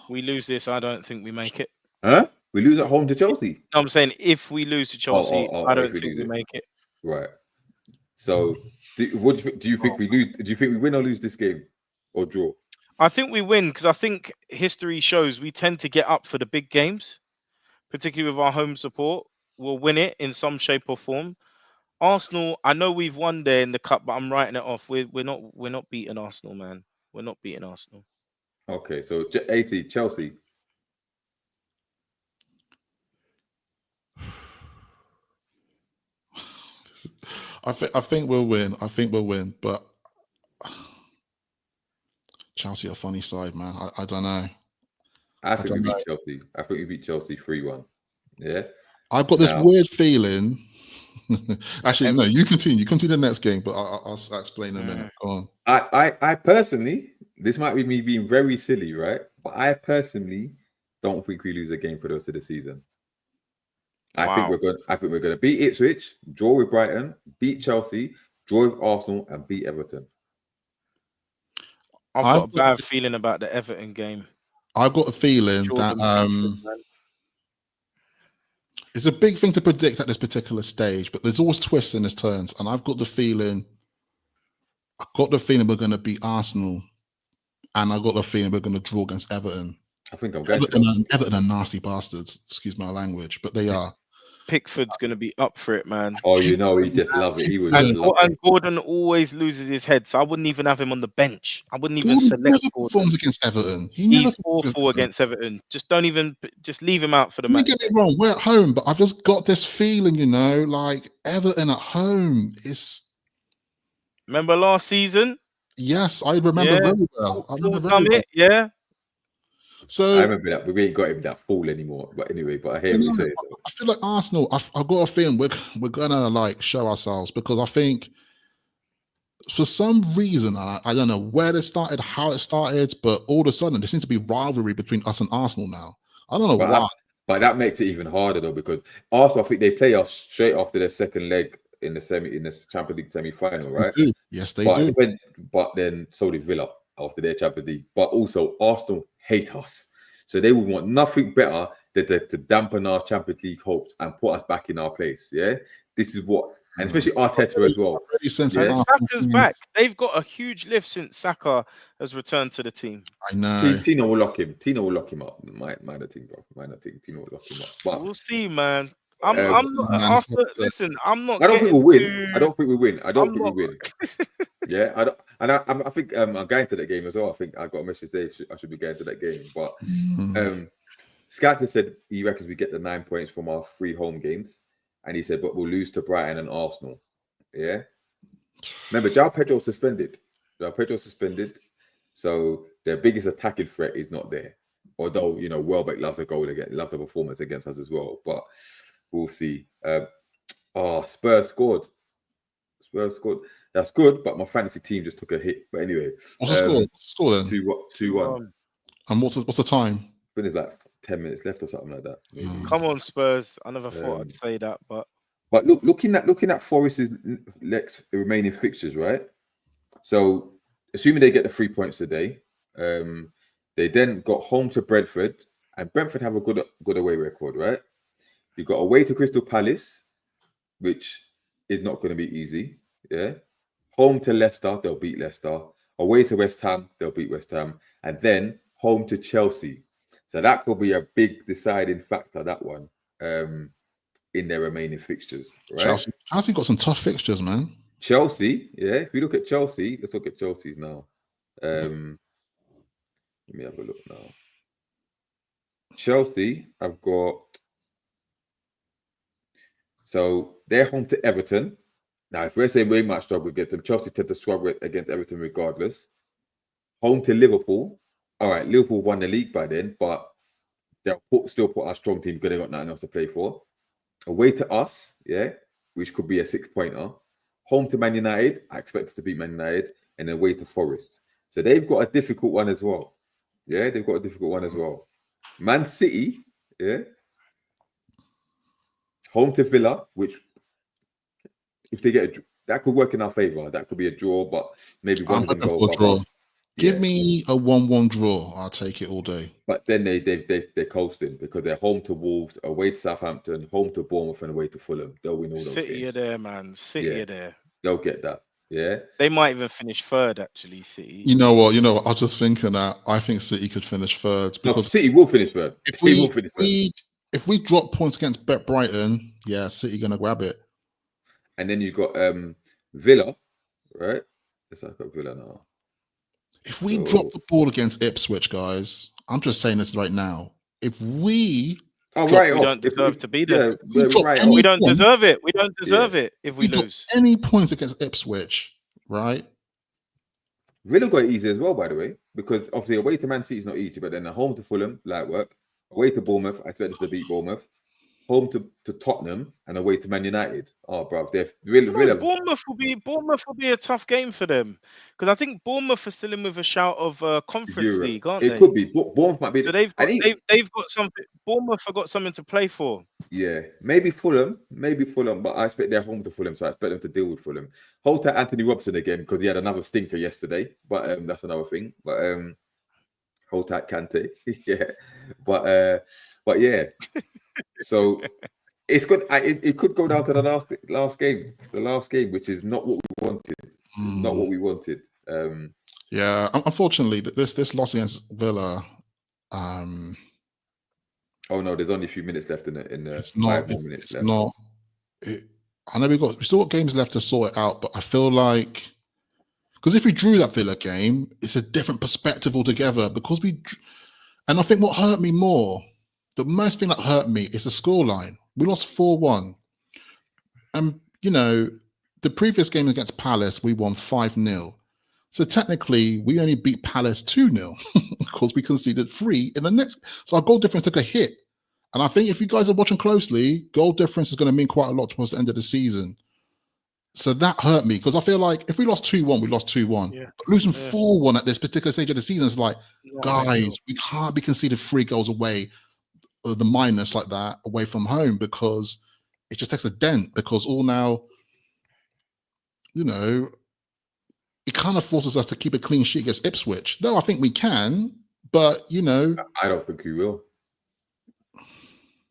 We lose this, I don't think we make it. Huh? We lose at home to Chelsea. No, I'm saying if we lose to Chelsea, I don't think we make it. Right. So, do you think we lose? Do you think we win or lose this game, or draw? I think we win because I think history shows we tend to get up for the big games, particularly with our home support. We'll win it in some shape or form. Arsenal, I know we've won there in the cup, but I'm writing it off. We're not beating Arsenal, man. We're not beating Arsenal. Okay, so AC Chelsea. I think we'll win. I think we'll win, but Chelsea are a funny side, man. I don't know. I think we beat Chelsea. I think we beat Chelsea 3-1. Yeah. I've got this weird feeling. Actually, no, you continue. Continue the next game, but I'll explain in a minute. Go on. I personally, this might be me being very silly, right? But I personally don't think we lose a game for the rest of the season. I think we're going to beat Ipswich, draw with Brighton, beat Chelsea, draw with Arsenal, and beat Everton. I've got a bad feeling about the Everton game. I've got a feeling that it's a big thing to predict at this particular stage, but there's always twists and there's turns, and I've got the feeling we're going to beat Arsenal, and I've got the feeling we're going to draw against Everton. I think I'm going Everton are nasty bastards. Excuse my language, but they are. Pickford's going to be up for it, man. Oh, you know, he just love it. He would. And Gordon always loses his head, so I wouldn't even have him on the bench. I wouldn't even select Gordon. Performs against Everton. He's awful against Everton. Just leave him out for the match. Don't get me wrong, we're at home, but I've just got this feeling, like Everton at home is. Remember last season? Yes, I remember very well. I remember very well. Yeah. So I remember that, but we ain't got him that fool anymore. But anyway, I hear you say it. I feel like Arsenal. I've got a feeling we're gonna show ourselves, because I think for some reason I don't know where it started, how it started, but all of a sudden there seems to be rivalry between us and Arsenal now. I don't know why. But that makes it even harder though, because Arsenal, I think they play us straight after their second leg in the Champions League semi-final, right? Yes, they do. But then so did Villa after their Champions League. But also Arsenal hate us, so they would want nothing better than to dampen our Champions League hopes and put us back in our place. Yeah, this is what, and especially Arteta as well. Saka's back. They've got a huge lift since Saka has returned to the team. I know. Tino will lock him. Tino will lock him up. Minor thing, bro. Minor thing. Tino will lock him up. But we'll see, man. I'm not. Listen, I'm not. I don't think we'll win. I don't think we win. Yeah, I think I'm going to that game as well. I think I got a message there. I should be going to that game. But Scatter said he reckons we get the 9 points from our 3 home games, and he said, but we'll lose to Brighton and Arsenal. Yeah. Remember, João Pedro suspended. So their biggest attacking threat is not there. Although Welbeck loves a goal again, loves a performance against us as well. But we'll see. Spurs scored. That's good, but my fantasy team just took a hit. But anyway, what's the score? Score then? 2-1. And what's the time? I think it's like 10 minutes left or something like that. Maybe. Come on, Spurs. I never thought I'd say that, but looking at Forest's next remaining fixtures, right? So assuming they get the 3 points today, they then got home to Brentford, and Brentford have a good away record, right? You got away to Crystal Palace, which is not going to be easy. Yeah, home to Leicester, they'll beat Leicester. Away to West Ham, they'll beat West Ham, and then home to Chelsea. So that could be a big deciding factor. That one. In their remaining fixtures, right? Chelsea got some tough fixtures, man. Chelsea, yeah. If we look at Chelsea, let's look at Chelsea's now. Let me have a look now. Chelsea have got, so they're home to Everton. Now, if we're saying we might struggle against them, Chelsea tend to struggle against Everton regardless. Home to Liverpool. All right, Liverpool won the league by then, but they'll still put our strong team because they've got nothing else to play for. Away to us, yeah, which could be a 6-pointer. Home to Man United, I expect us to beat Man United, and then away to Forest. So they've got a difficult one as well. Yeah, they've got a difficult one as well. Man City, yeah. Home to Villa, which if they get that could work in our favour. That could be a draw, but maybe one can go draw. Give me a 1-1 draw. I'll take it all day. But then they're coasting because they're home to Wolves, away to Southampton, home to Bournemouth, and away to Fulham. They'll win all those City games. are there, man. City are there. They'll get that. Yeah. They might even finish third, actually, City. You know what? I was just thinking that I think City could finish third. Because City will finish third. If we drop points against Brighton, yeah, City gonna grab it. And then you got Villa, right? Let's look at Villa now. If we drop the ball against Ipswich, guys, I'm just saying this right now. If we we don't deserve to be there. We don't deserve it. We don't deserve it if we lose. Any points against Ipswich, right? Villa got it easy as well, by the way, because obviously away to Man City is not easy, but then home to Fulham, light work. Away to Bournemouth, I expect us to beat Bournemouth. Home to Tottenham and away to Man United. Oh, bro, Bournemouth will be a tough game for them because I think Bournemouth are still in with a shout of Conference League, aren't they? It could be. Bournemouth might be. So they've got something. Bournemouth have got something to play for. Yeah, maybe Fulham, but I expect they're home to Fulham, so I expect them to deal with Fulham. Hold to Anthony Robson again because he had another stinker yesterday, but that's another thing. But hold tight Kante, yeah, but yeah. So it's good. It could go down to the last game, which is not what we wanted. Not what we wanted. Yeah, unfortunately, this loss against Villa. Oh no, there's only a few minutes left in the. It's not. It's not. I know we still got games left to sort it out, but I feel like because if we drew that Villa game, it's a different perspective altogether. Because and I think what hurt me more. The most thing that hurt me is the scoreline. We lost 4-1. And, the previous game against Palace, we won 5-0. So technically, we only beat Palace 2-0 because we conceded 3 in the next. So our goal difference took a hit. And I think if you guys are watching closely, goal difference is going to mean quite a lot towards the end of the season. So that hurt me because I feel like if we lost 2-1, we lost 2-1. Yeah. But losing 4-1 at this particular stage of the season is like, guys, we can't be conceded 3 goals away. The minus like that away from home because it just takes a dent because all now, it kind of forces us to keep a clean sheet against Ipswich. No, I think we can, but I don't think we will.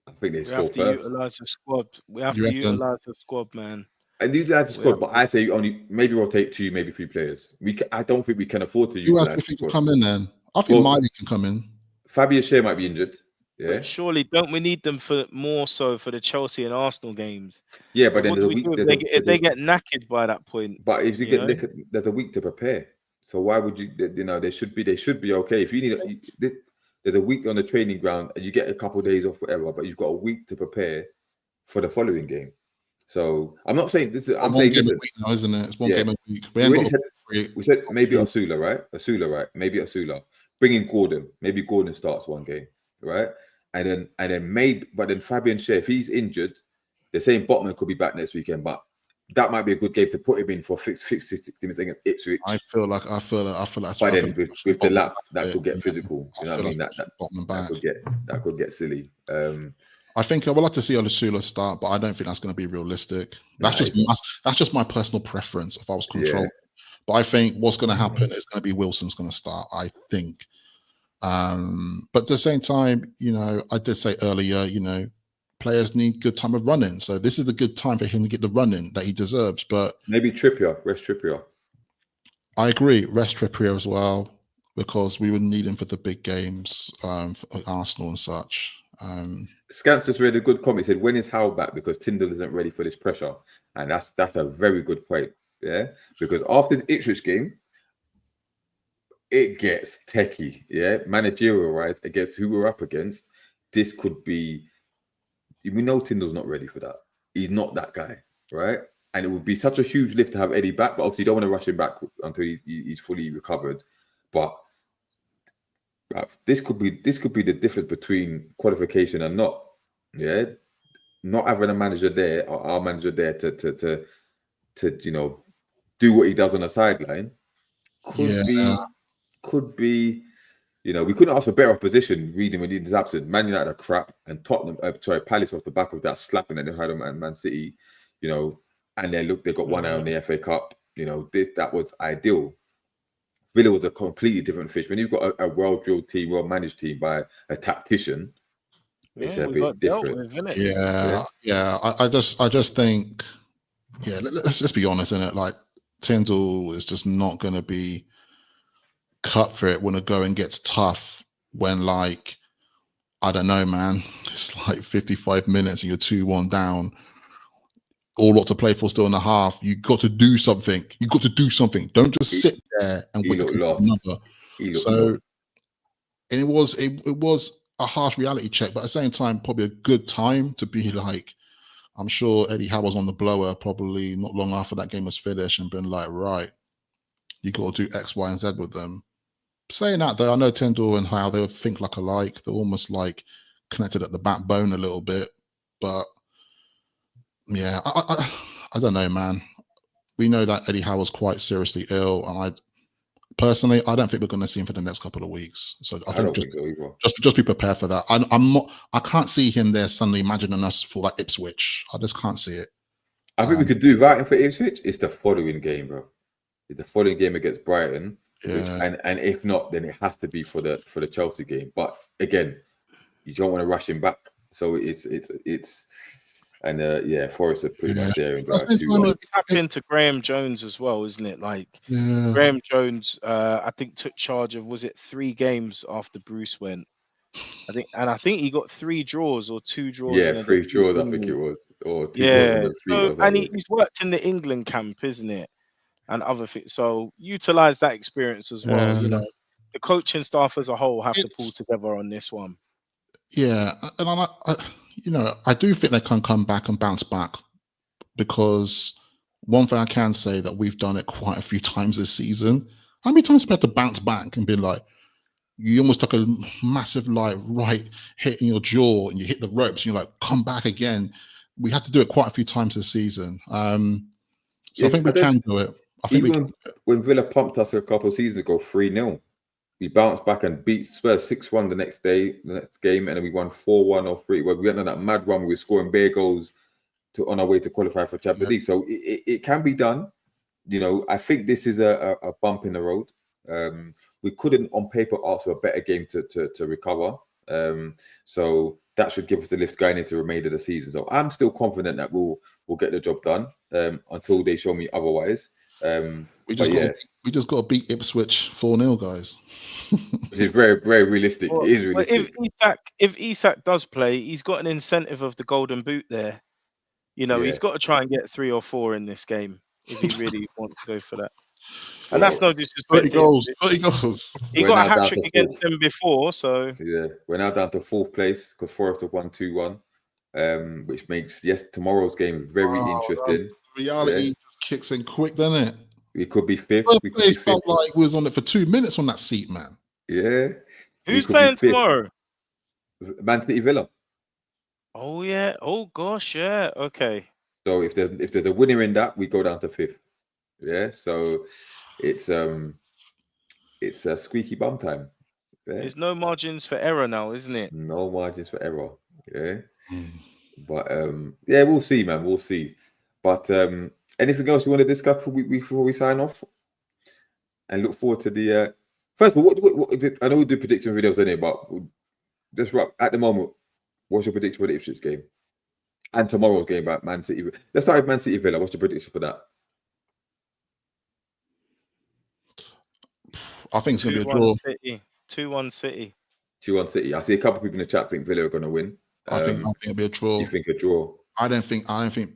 I think they score first. We have to utilize the squad. We have to utilize the squad, man. And utilize the squad, but I say only maybe rotate 2, maybe 3 players. I don't think we can afford to utilize the squad. Come in then? I think Miley can come in. Fabian Shea might be injured. Yeah. But surely, don't we need them for more so for the Chelsea and Arsenal games? Yeah, but then if they get knackered by that point. But if you there's a week to prepare. So why would you? They should be okay. If you need, there's a week on the training ground and you get a couple of days off, whatever. But you've got a week to prepare for the following game. So I'm not saying this. I'm saying game a week now, isn't it? It's one game a week. We said maybe Asula, right? Maybe Asula. Bring in Gordon. Maybe Gordon starts one game, right? And then maybe, but then Fabian Shea, if he's injured, they're saying Botman could be back next weekend, but that might be a good game to put him in for 60 minutes against Ipswich. I feel like that's But then with the lap, that could get physical. You know what I mean? That could get silly. I think I would like to see Olusula start, but I don't think that's going to be realistic. That's just my personal preference if I was controlling. Yeah. But I think what's going to happen is going to be Wilson's going to start, I think. But at the same time, you know, I did say earlier, you know, players need good time of running. So this is a good time for him to get the running that he deserves. But maybe rest Trippier. I agree, rest Trippier as well, because we would need him for the big games, for Arsenal and such. Scamps just read a good comment. He said, when is Howe back? Because Tyndall isn't ready for this pressure. And that's a very good point. Yeah. Because after the Ipswich game, it gets techie. Yeah. Managerial, right? Against who we're up against. This could be, we know Tyndall's not ready for that. He's not that guy, right? And it would be such a huge lift to have Eddie back, but obviously you don't want to rush him back until he's fully recovered. But this could be the difference between qualification and not. Yeah, not having a manager there or our manager there to you know, do what he does on the sideline could be. You know, we couldn't ask for better opposition. Reading when he's absent, Man United are crap, and Tottenham, Palace off the back of that slapping that they had on Man City. You know, and then look, they got one eye on the FA Cup. You know, that was ideal. Villa was a completely different fish. When you've got a well-drilled team, well-managed team by a tactician, it's a bit different. I just think, let's be honest, innit? Like, Tyndall is just not going to be cut for it when the going gets tough. When, like, I don't know, man, it's like 55 minutes and you're 2-1 down. All lot to play for still in the half. You got to do something. Don't just sit there and wait for another. So, and it was a harsh reality check, but at the same time, probably a good time to be like, I'm sure Eddie Howe was on the blower probably not long after that game was finished and been like, right, you got to do X, Y, and Z with them. Saying that though, I know Tyndall and Howe, they would think like alike. They're almost like connected at the backbone a little bit, but yeah, I don't know, man. We know that Eddie Howe was quite seriously ill, and I don't think we're going to see him for the next couple of weeks. So I think just be prepared for that. I can't see him there suddenly imagining us for like Ipswich. I just can't see it. I think we could do that for Ipswich. It's the following game, bro. It's the following game against Brighton. Yeah. And if not, then it has to be for the Chelsea game. But again, you don't want to rush him back. So it's Forest are pretty much there. It's happening to Graham Jones as well, isn't it? Like Graham Jones, I think took charge of 3 games after Bruce went. I think he got 3 draws or 2 draws. Yeah, 3 draws, I think it was. Or 2 draws. So, and he's worked in the England camp, isn't it? And other things. So utilize that experience as well. You know, the coaching staff as a whole have to pull together on this one. Yeah, and I do think they can come back and bounce back, because one thing I can say that we've done it quite a few times this season. How many times have we had to bounce back and been like, you almost took a massive right hit in your jaw and you hit the ropes and you're like, come back again. We had to do it quite a few times this season. So I think we can do it. When Villa pumped us a couple of seasons ago, 3-0. We bounced back and beat Spurs 6-1 the next game, and then we won 4-1 or 3. Well, we went on that mad run. We were scoring bare goals on our way to qualify for Champions League. So it can be done. You know, I think this is a bump in the road. We couldn't, on paper, ask for a better game to recover. So that should give us the lift going into the remainder of the season. So I'm still confident that we'll get the job done until they show me otherwise. We just got to beat Ipswich 4-0, guys. Which is very, very realistic. It is realistic. If Isak does play, he's got an incentive of the golden boot there. You know, he's got to try and get 3 or 4 in this game if he really wants to go for that. And that's no disrespect. 30 goals. He got a hat-trick against them before, so... Yeah, we're now down to 4th place because Forest have won 2-1, which makes, tomorrow's game very interesting. Reality just kicks in quick, doesn't it? We could be 5th. We could be felt like we was on it for 2 minutes on that seat, man. Yeah. Who's playing tomorrow? Man City Villa. Oh, yeah. Oh, gosh, yeah. Okay. So if there's a winner in that, we go down to 5th. Yeah. So it's a squeaky bum time. Yeah? There's no margins for error now, isn't it? No margins for error. Yeah. Mm. But yeah, we'll see, man. We'll see. But anything else you want to discuss before we sign off? And look forward to the first of all, what I know we do prediction videos anyway, but just at the moment, what's your prediction for the Ipswich game? And tomorrow's game about Man City. Let's start with Man City Villa. What's your prediction for that? I think it's going to be a draw. 2-1 City. 2-1 City. I see a couple of people in the chat think Villa are going to win. I think it'll be a draw. You think a draw? I don't think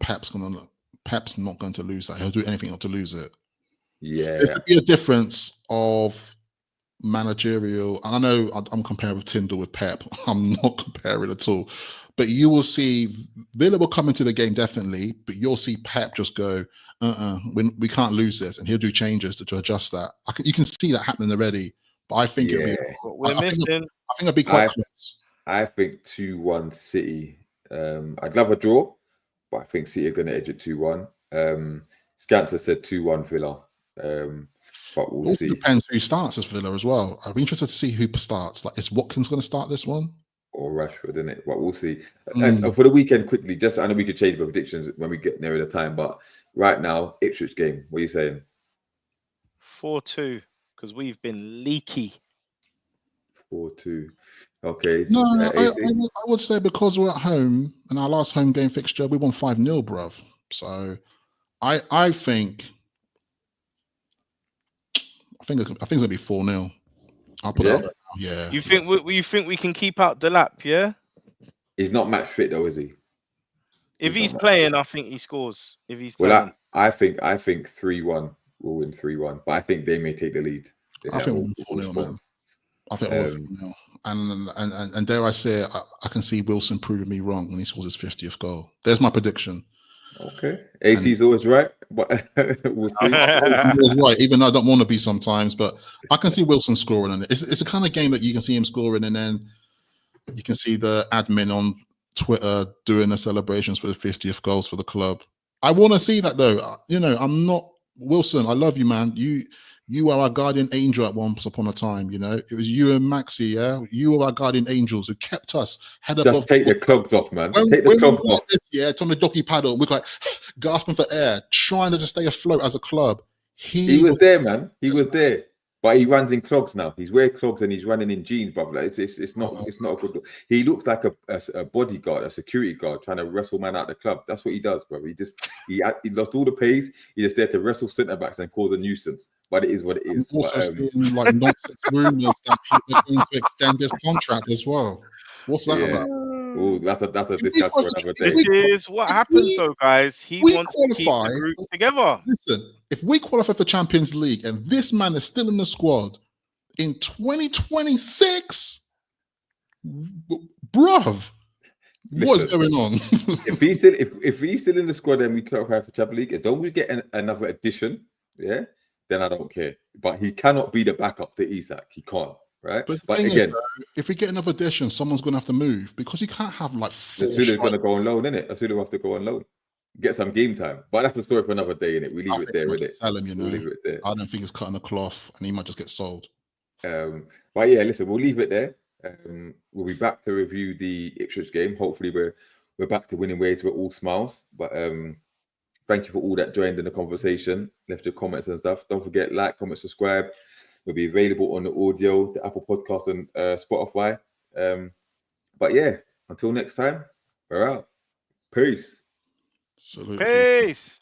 Pep's not going to lose that. He'll do anything not to lose it. Yeah. There's to be a difference of managerial. I know I'm comparing with Tyndall with Pep. I'm not comparing at all. But you will see Villa will come into the game definitely, but you'll see Pep just go, we can't lose this, and he'll do changes to adjust that. You can see that happening already. But I think I think it'll be quite close. I think 2-1 City. I'd love a draw, but I think City are going to edge it 2-1. Scancer said 2-1 Villa. But we'll see. Depends who starts as Villa as well. I'd be interested to see who starts. Like, is Watkins going to start this one? Or Rashford, isn't it? But we'll see. And for the weekend, quickly, just I know we could change the predictions when we get nearer the time, but right now, Ipswich game. What are you saying? 4-2, because we've been leaky. 4-2. Okay. No, I would say because we're at home and our last home game fixture, we won 5-0, bruv. So I think it's gonna be 4-0. I'll put it out there now. Yeah. You think we can keep out Delap, yeah? He's not match fit though, is he? If he's playing, I think he scores. If he's playing. Well, I think 3-1. We'll win 3-1, but I think they may take the lead. I think we'll win 4-0, man. I think we'll 4-0. And dare I say, I can see Wilson proving me wrong when he scores his 50th goal. There's my prediction. Okay. AC's always right, but we'll see. Always right, even though I don't want to be sometimes, but I can see Wilson scoring. And it's the kind of game that you can see him scoring, and then you can see the admin on Twitter doing the celebrations for the 50th goals for the club. I want to see that though. You know, I'm not Wilson. I love you, man. You are our guardian angel at once upon a time, you know. It was you and Maxi, yeah? You were our guardian angels who kept us head above. Just take the clogs off, man. Take the clogs off. Yeah, it's on the docky paddle. We're like gasping for air, trying to just stay afloat as a club. He was there, man. He was there. But he runs in clogs now. He's wearing clogs and he's running in jeans, brother. It's not a good look. He looks like a bodyguard, a security guard trying to wrestle man out of the club. That's what he does, brother. He lost all the pace. He's just there to wrestle centre backs and cause a nuisance. But it is what it is. I'm also seeing like nonsense rumours that he's going to extend his contract as well. What's that about? Oh, that's a discussion for another day. This is what happens, though, guys. He wants to keep the group together. Listen, if we qualify for Champions League and this man is still in the squad in 2026, bruv, what is going on? if he's still in the squad and we qualify for Champions League, and don't we get another addition, yeah, then I don't care. But he cannot be the backup to Isak. He can't. Right, but again, if we get another addition, someone's going to have to move because you can't have like. Asuli's going to go on loan, innit? Asuli's will have to go on loan, get some game time. But that's the story for another day, innit? We leave it there, innit? Sell him, you know. We'll leave it there. I don't think it's cutting a cloth, and he might just get sold. But yeah, listen, we'll leave it there. We'll be back to review the Ipswich game. Hopefully, we're back to winning ways. We're all smiles. But thank you for all that joined in the conversation, left your comments and stuff. Don't forget, like, comment, subscribe. Will be available on the audio, the Apple Podcast, and Spotify. But yeah, until next time, we're out. Peace. Salute. Peace.